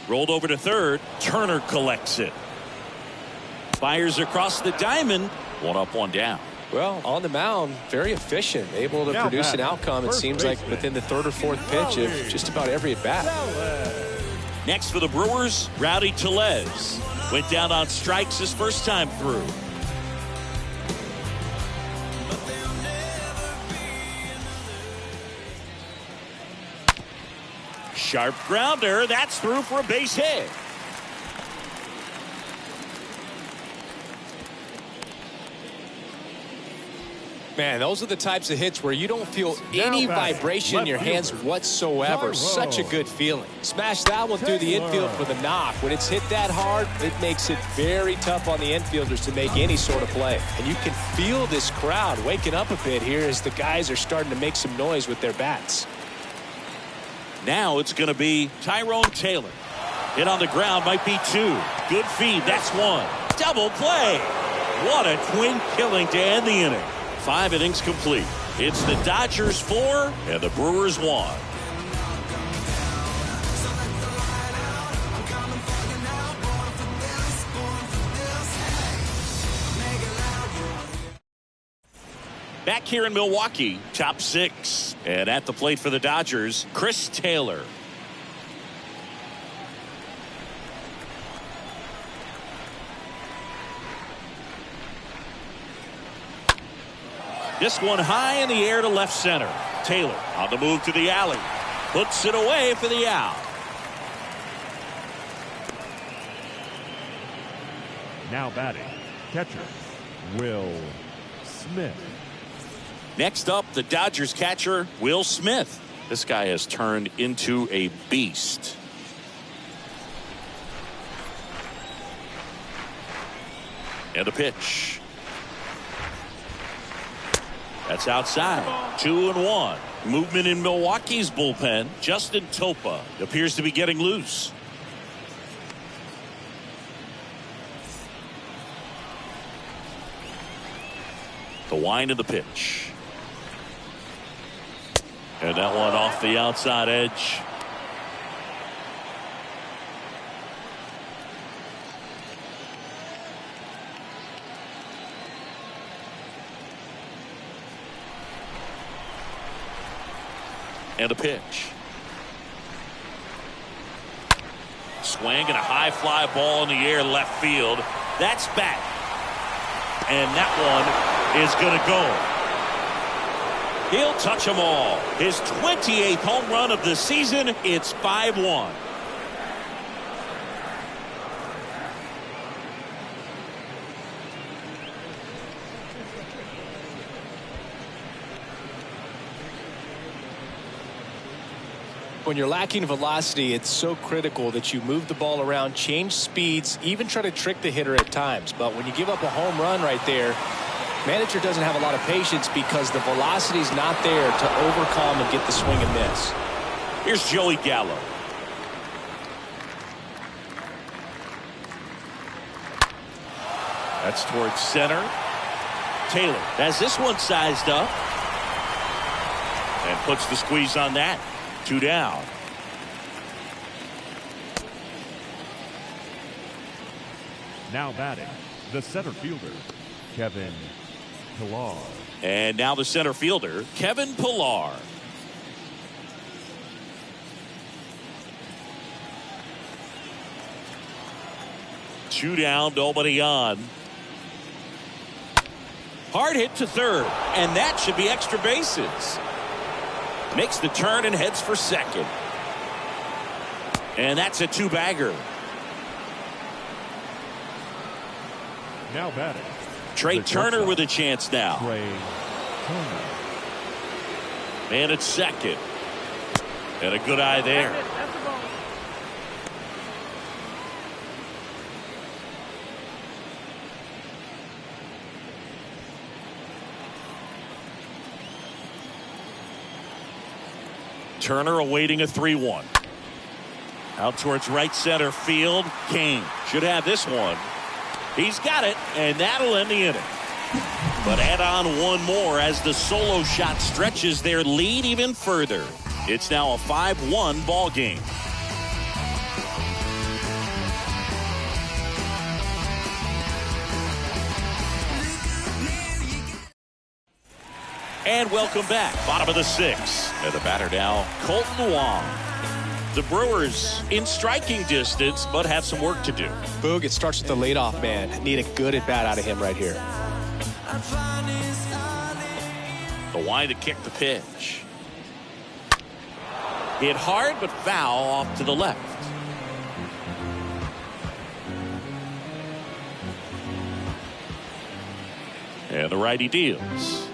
Rolled over to third. Turner collects it. Fires across the diamond. 1 up, 1 down. Well, on the mound, very efficient, able to produce an outcome. It seems like within the 3rd or 4th pitch of just about every at bat. Next for the Brewers, Rowdy Tellez went down on strikes his first time through. Sharp grounder, that's through for a base hit. Man, those are the types of hits where you don't feel any vibration in your hands whatsoever. Such a good feeling. Smash that one through the infield for the knock. When it's hit that hard, it makes it very tough on the infielders to make any sort of play. And you can feel this crowd waking up a bit here as the guys are starting to make some noise with their bats. Now it's going to be Tyrone Taylor. Hit on the ground might be 2. Good feed, that's 1. Double play. What a twin killing to end the inning. 5 innings complete. It's the Dodgers 4 and the Brewers 1. Back here in Milwaukee, top 6. And at the plate for the Dodgers, Chris Taylor. This one high in the air to left center. Taylor on the move to the alley. Puts it away for the out. Now batting, catcher, Will Smith. Next up, the Dodgers catcher, Will Smith. This guy has turned into a beast. And a pitch. That's outside. 2-1. Movement in Milwaukee's bullpen. Justin Topa appears to be getting loose. The wind of the pitch. And that one off the outside edge. And a pitch. Swing and a high fly ball in the air left field. That's back. And that one is going to go. He'll touch them all. His 28th home run of the season. It's 5-1. When you're lacking velocity, it's so critical that you move the ball around, change speeds, even try to trick the hitter at times. But when you give up a home run right there, manager doesn't have a lot of patience because the velocity's not there to overcome and get the swing and miss. Here's Joey Gallo. That's towards center. Taylor has this one sized up and puts the squeeze on that. 2 down. Now batting, the center fielder, Kevin Pillar. And now the center fielder, Kevin Pillar. Two down, nobody on. Hard hit to third, and that should be extra bases. Makes the turn and heads for second. And that's a 2-bagger. Now batting, Trey Turner with a chance now. Trey Turner. And it's second. And a good eye there. Turner awaiting a 3-1. Out towards right center field. Kane should have this one. He's got it, and that'll end the inning. But add on one more as the solo shot stretches their lead even further. It's now a 5-1 ball game. And welcome back. Bottom of the 6th. And the batter now, Colton Wong. The Brewers in striking distance, but have some work to do. Boog, it starts with the leadoff man. Need a good at bat out of him right here. The wind to kick the pitch. Hit hard, but foul off to the left. And the righty deals.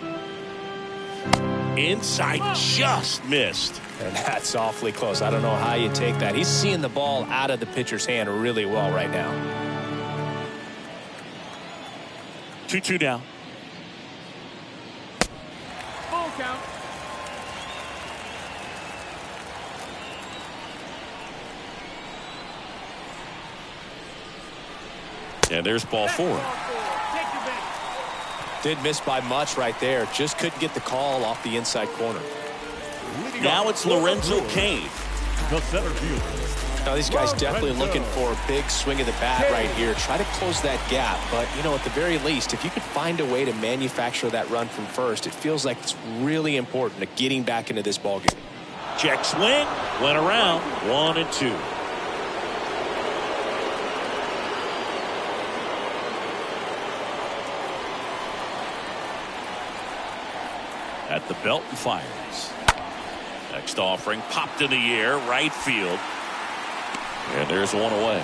Inside, just missed. And that's awfully close. I don't know how you take that. He's seeing the ball out of the pitcher's hand really well right now. 2-2 now. Full count. And there's ball 4. Take your bench. Did miss by much right there. Just couldn't get the call off the inside corner. Now it's Lorenzo Cain. The center fielder. Now these guys definitely looking for a big swing of the bat right here. Try to close that gap. But, you know, at the very least, if you could find a way to manufacture that run from first, it feels like it's really important to getting back into this ballgame. Check swing. Went around. 1-2. At the belt and fires. Next offering popped in the air, right field. And there's one away.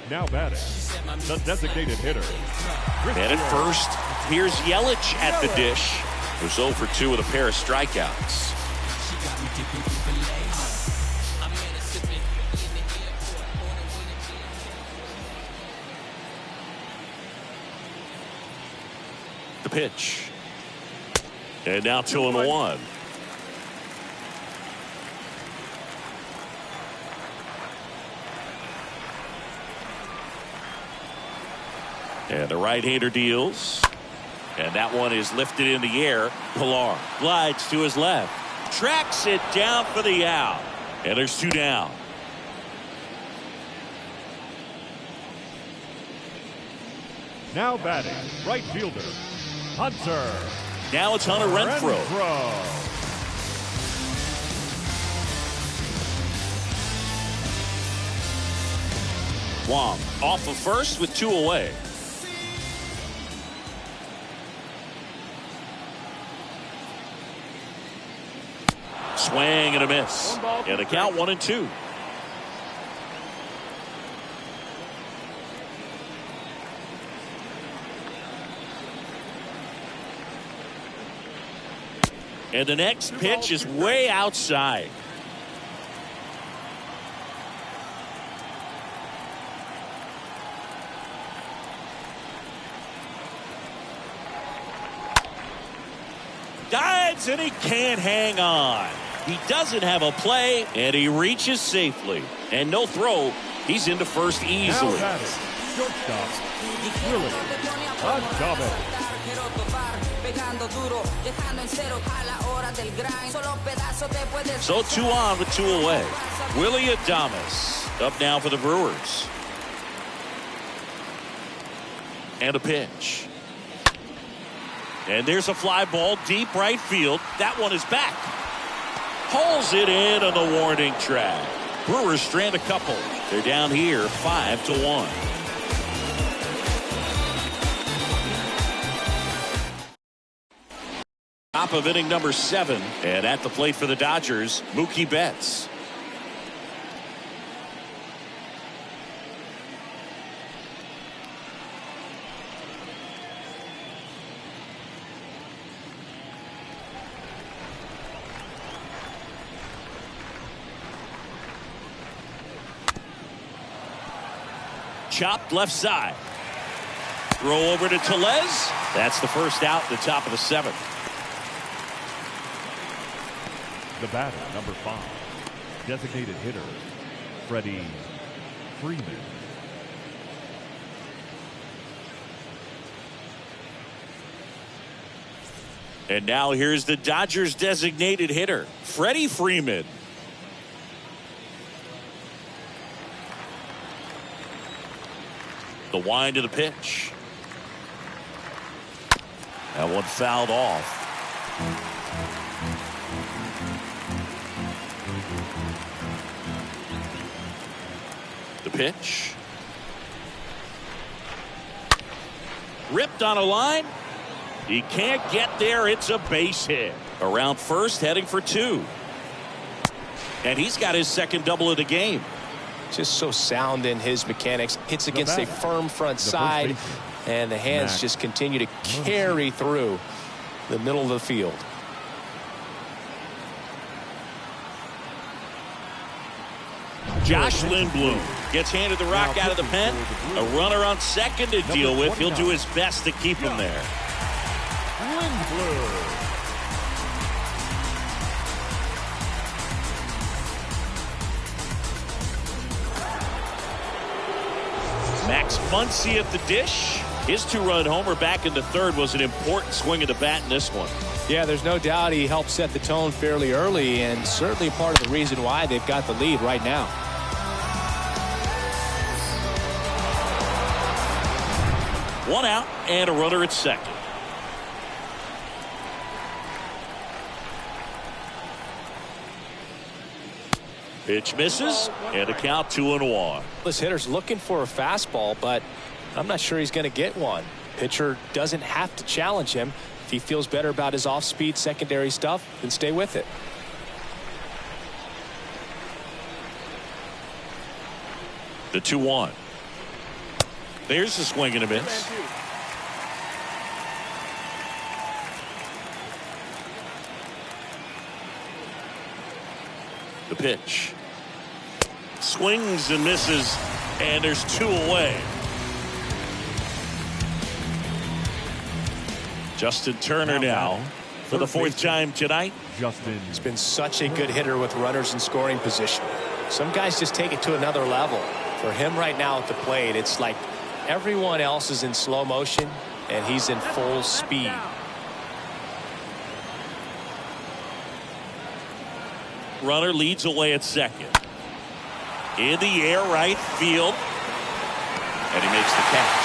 Now batting, the designated hitter. And at first, here's Yelich at the dish. Who's 0 for 2 with a pair of strikeouts. The pitch. And now 2-1. And the right-hander deals. And that one is lifted in the air. Pilar glides to his left. Tracks it down for the out. And there's 2 down. Now batting, right fielder, Hunter. Now it's Hunter Renfroe. Wong off of first with 2 away. Swing and a miss. And the count 1-2. And the next pitch is way outside. Dives and he can't hang on. He doesn't have a play, and he reaches safely. And no throw. He's into first easily. Now batting, shortstop, Willie Adames. So 2 on with 2 away. Willie Adames up now for the Brewers. And a pitch. And there's a fly ball deep right field. That one is back. Pulls it in on the warning track. Brewers strand a couple. They're down here 5-1. Top of inning number 7. And at the plate for the Dodgers, Mookie Betts. Chopped left side. Throw over to Tellez. That's the first out at the top of the 7th. The batter, number 5, designated hitter, Freddie Freeman. And now here's the Dodgers designated hitter, Freddie Freeman. The wind of the pitch. That one fouled off. The pitch. Ripped on a line. He can't get there. It's a base hit. Around first, heading for 2. And he's got his second double of the game. Just so sound in his mechanics. Hits against a firm front side, and the hands just continue to carry through the middle of the field. Josh Lindblom gets handed the rock out of the pen. A runner on second to deal with. He'll do his best to keep him there. Lindblom. Max Muncy at the dish. His 2-run homer back into third was an important swing of the bat in this one. Yeah, there's no doubt he helped set the tone fairly early, and certainly part of the reason why they've got the lead right now. One out and a runner at second. Pitch misses, and a count 2-1. This hitter's looking for a fastball, but I'm not sure he's going to get one. Pitcher doesn't have to challenge him. If he feels better about his off-speed secondary stuff, then stay with it. The 2-1. There's a swing and a miss. The pitch. Swings and misses, and there's 2 away. Justin Turner now for the 4th time tonight. He's been such a good hitter with runners in scoring position. Some guys just take it to another level. For him right now at the plate, it's like everyone else is in slow motion and he's in full speed. Runner leads away at second. In the air, right field. And he makes the catch.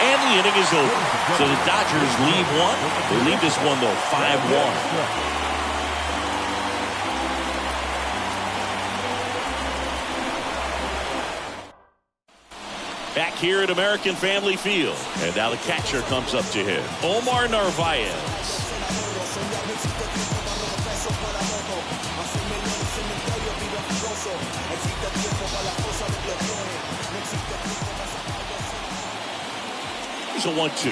And the inning is over. So the Dodgers lead one. They lead this one, though, 5-1. Back here at American Family Field. And now the catcher comes up to him. Omar Narvaez. Here's a 1-2.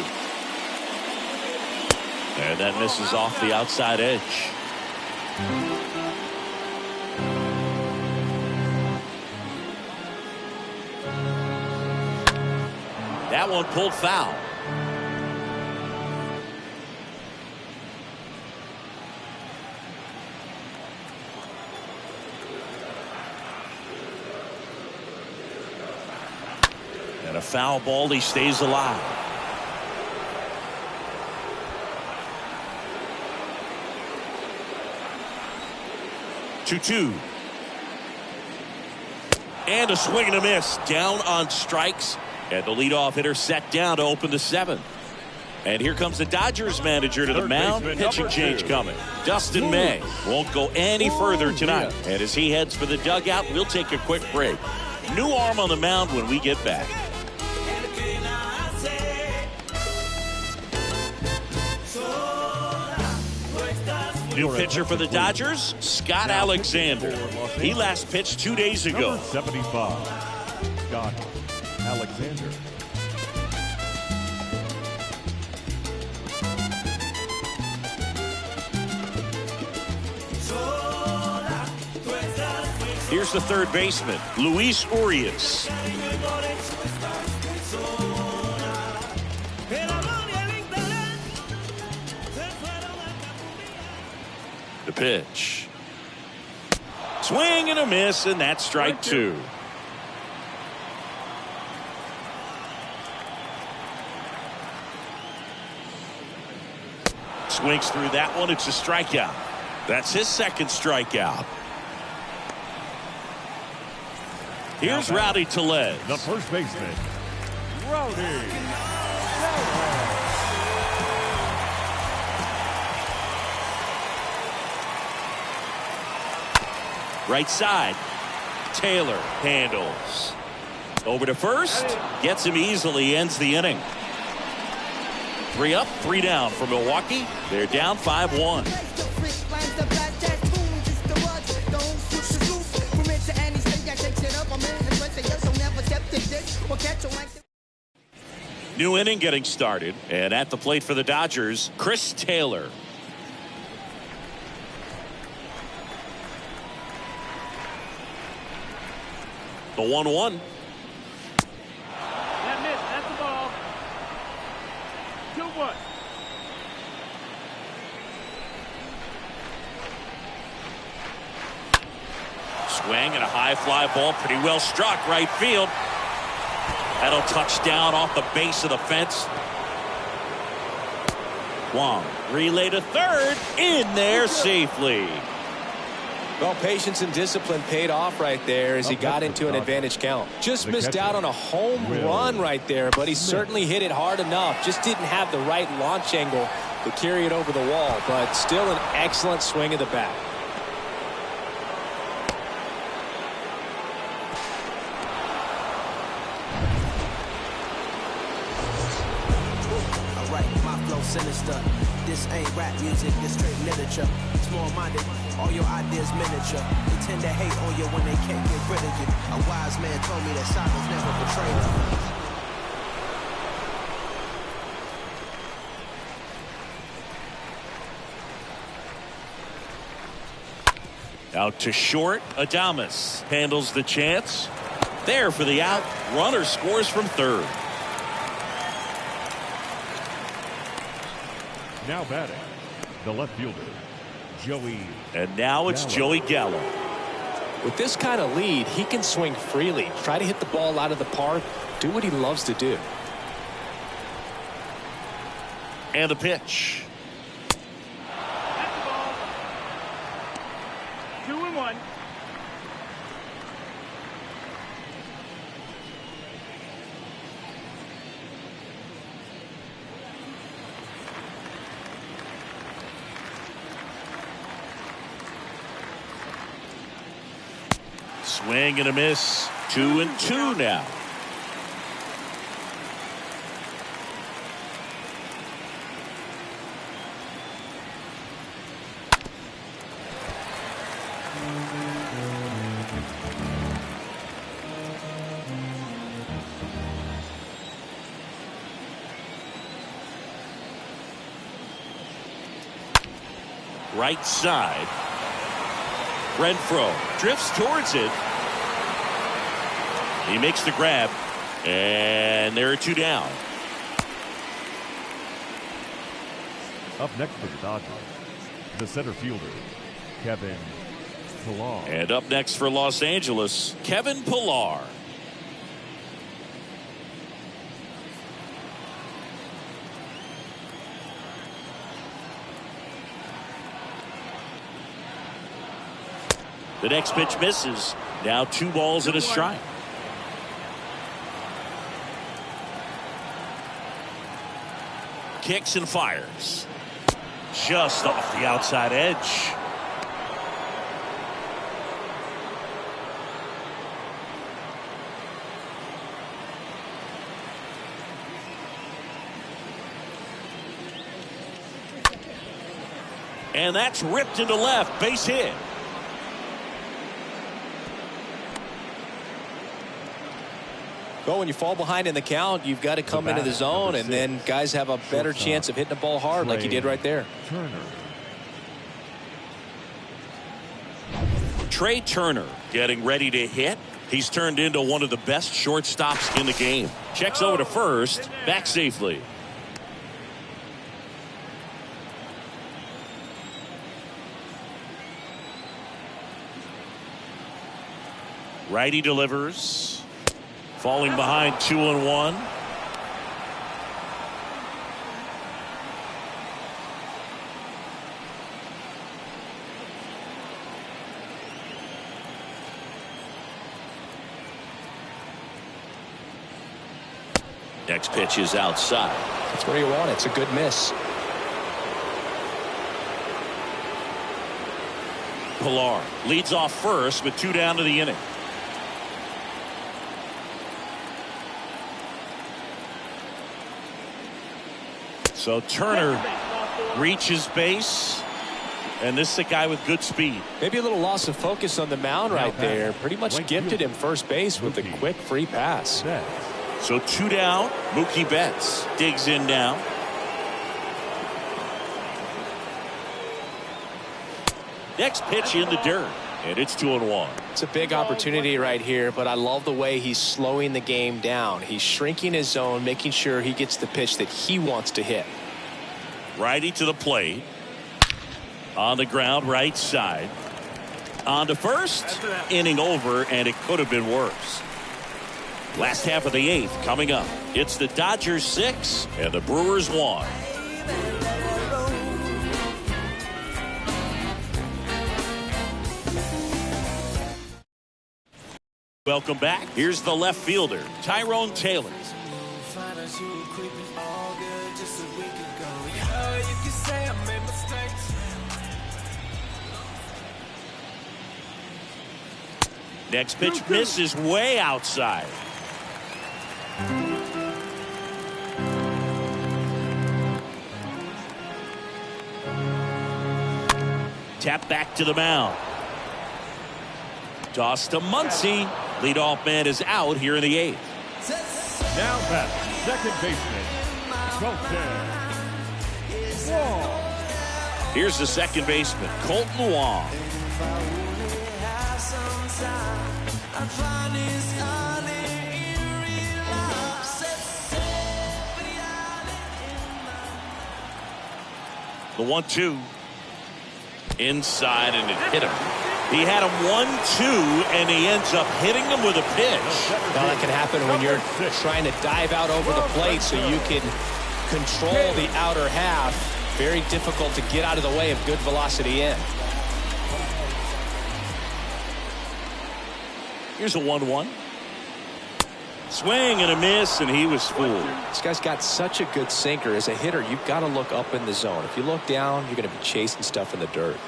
And that misses off the outside edge. That one pulled foul. And a foul ball, he stays alive. Two. And a swing and a miss. Down on strikes. And the leadoff hitter set down to open the 7th. And here comes the Dodgers manager to the mound. Pitching change coming. Dustin May won't go any further tonight. And as he heads for the dugout, we'll take a quick break. New arm on the mound when we get back. New pitcher for the Dodgers, Scott Alexander. He last pitched 2 days ago. Number 75, Scott Alexander. Here's the third baseman, Luis Urias. The pitch. Swing and a miss, and that's strike 2. Swings through that one. It's a strikeout. That's his second strikeout. Here's Rowdy Tellez. The first baseman, Rowdy. Right side. Taylor handles. Over to first. Gets him easily. Ends the inning. 3 up, 3 down for Milwaukee. They're down 5-1. New inning getting started. And at the plate for the Dodgers, Chris Taylor. The 1-1. That missed. That's the ball. 2-1. Swing and a high fly ball. Pretty well struck right field. That'll touch down off the base of the fence. Wong relay to third. In there safely. Well, patience and discipline paid off right there as he got into an advantage count. Just missed out on a home run right there, but he certainly hit it hard enough. Just didn't have the right launch angle to carry it over the wall, but still an excellent swing of the bat. I write my flow sinister. This ain't rap music, this straight literature. Small-minded, all your ideas miniature. They tend to hate on you when they can't get rid of you. A wise man told me that silence never betrayed Out to short. Adames handles the chance. There for the out. Runner scores from third. Now batting, the left fielder, Joey. And now it's Joey Gallo. With this kind of lead, he can swing freely, try to hit the ball out of the park, do what he loves to do. And the pitch. 2-1. Swing and a miss. 2-2 now. Right side. Renfroe drifts towards it. He makes the grab, and there are two down. Up next for the Dodgers, the center fielder, Kevin Pillar. And up next for Los Angeles, Kevin Pillar. The next pitch misses. Now 2 balls and a strike. Kicks and fires. Just off the outside edge. And that's ripped into left. Base hit. Well, when you fall behind in the count, you've got to come into the zone, and then guys have a better chance of hitting the ball hard like he did right there. Trey Turner getting ready to hit. He's turned into one of the best shortstops in the game. Checks over to first, back safely. Righty delivers. Falling behind 2-1. Next pitch is outside. That's where you want it. It's a good miss. Pillar leads off first with 2 down to the inning. So Turner reaches base, and this is a guy with good speed. Maybe a little loss of focus on the mound right there. Pretty much gifted him first base with a quick free pass. So 2 down. Mookie Betts digs in now. Next pitch in the dirt, and it's 2-1. It's a big opportunity right here, but I love the way he's slowing the game down. He's shrinking his zone, making sure he gets the pitch that he wants to hit. Righty to the plate. On the ground, right side. On to first. Inning over, and it could have been worse. Last half of the 8th coming up. It's the Dodgers 6 and the Brewers 1. Welcome back. Here's the left fielder, Tyrone Taylor. Next pitch misses way outside. Tap back to the mound. Toss to Muncy. Leadoff man is out here in the 8th. Now back, second baseman, Colton Wong. Here's the second baseman, Colton Wong. The 1-2 inside, and it hit him. He had him 1-2, and he ends up hitting him with a pitch. Well, that can happen when you're trying to dive out over the plate so you can control the outer half. Very difficult to get out of the way of good velocity in. Here's a 1-1. Swing and a miss, and he was fooled. This guy's got such a good sinker. As a hitter, you've got to look up in the zone. If you look down, you're going to be chasing stuff in the dirt.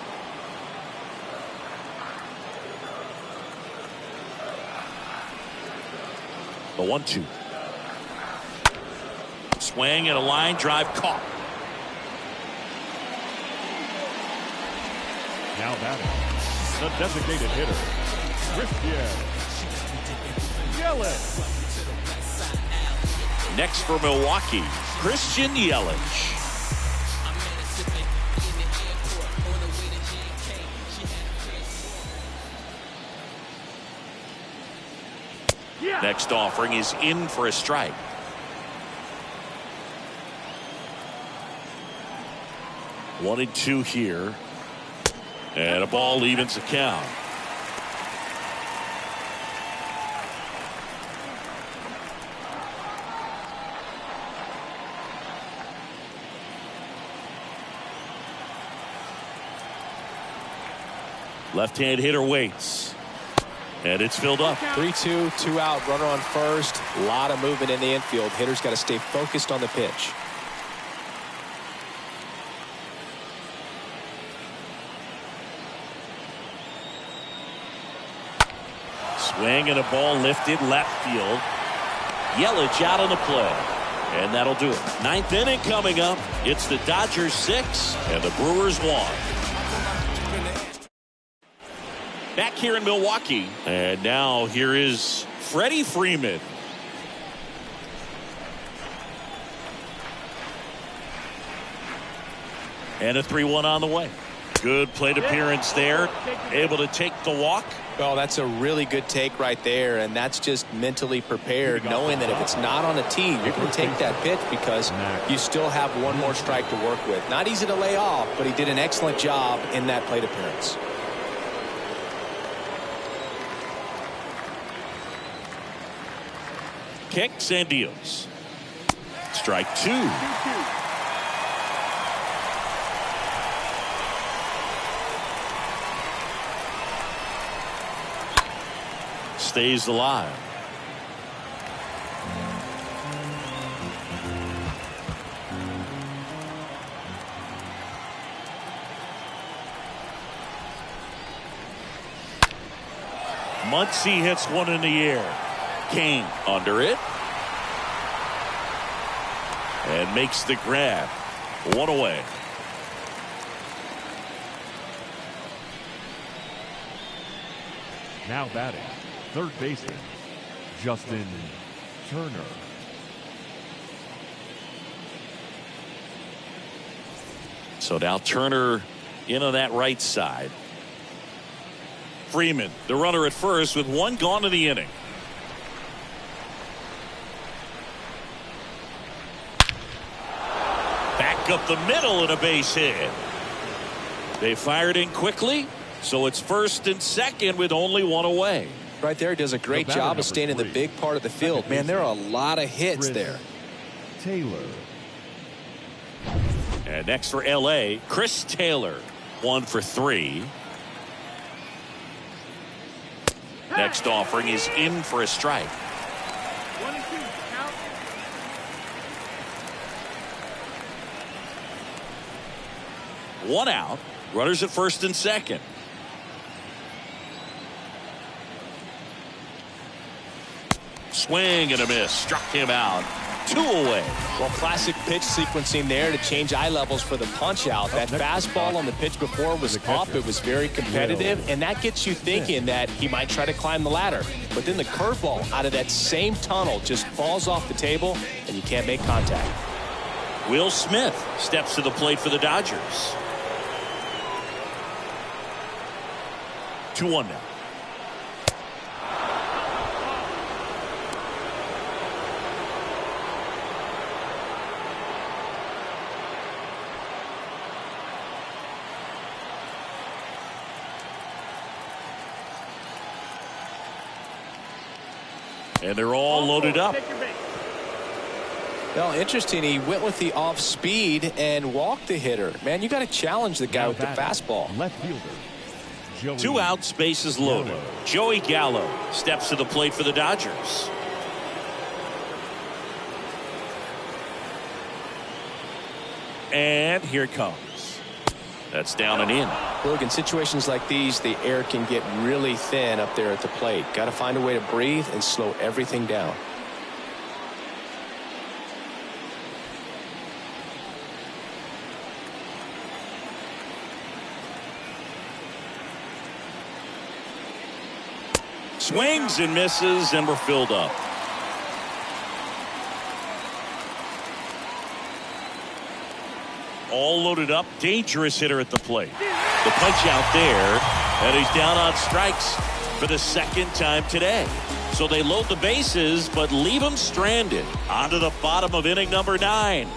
The 1-2. Swing and a line drive caught. Now batting, the designated hitter, Christian Yelich. Next for Milwaukee, Christian Yelich. Next offering is in for a strike. One and two here. And a ball evens the count. Left-hand hitter waits. And it's filled up. 3-2, 2 out, runner on first. A lot of movement in the infield. Hitter's got to stay focused on the pitch. Swing and a ball lifted left field. Yelich out on the play. And that'll do it. Ninth inning coming up. It's the Dodgers 6 and the Brewers 1. Back here in Milwaukee. And now here is Freddie Freeman. And a 3-1 on the way. Good plate appearance there. Able to take the walk. Oh, that's a really good take right there, and that's just mentally prepared, knowing that if it's not on a tee, you're going to take that pitch because you still have one more strike to work with. Not easy to lay off, but he did an excellent job in that plate appearance. Kicks and deals. Strike two. Stays alive. Muncy hits one in the air. Kane under it. And makes the grab. One away. Now batting, third baseman, Justin Turner. So now Turner in on that right side. Freeman, the runner at first with one gone in the inning. Back up the middle and a base hit. They fired in quickly, so it's first and second with only one away. Right there, does a great job of staying in the big part of the field. Man, there are a lot of hits there. Taylor. And next for LA, Chris Taylor, 1 for 3. Next offering is in for a strike. 1 and 2, count. One out. Runners at first and second. Swing and a miss. Struck him out. 2 away. Well, classic pitch sequencing there to change eye levels for the punch out. That fastball on the pitch before was up. It was very competitive, and that gets you thinking that he might try to climb the ladder. But then the curveball out of that same tunnel just falls off the table, and you can't make contact. Will Smith steps to the plate for the Dodgers. 2-1 now. And they're all loaded up. Well, interesting. He went with the off speed and walked the hitter. Man, you got to challenge the guy with the fastball. Left fielder. Joey 2 out, bases loaded. Gallo. Joey Gallo steps to the plate for the Dodgers. And here it comes. That's down and in. Look, in situations like these, the air can get really thin up there at the plate. Got to find a way to breathe and slow everything down. Swings and misses, and we're filled up. All loaded up. Dangerous hitter at the plate. The punch out there, and he's down on strikes for the 2nd time today. So they load the bases, but leave him stranded. On to the bottom of inning number 9.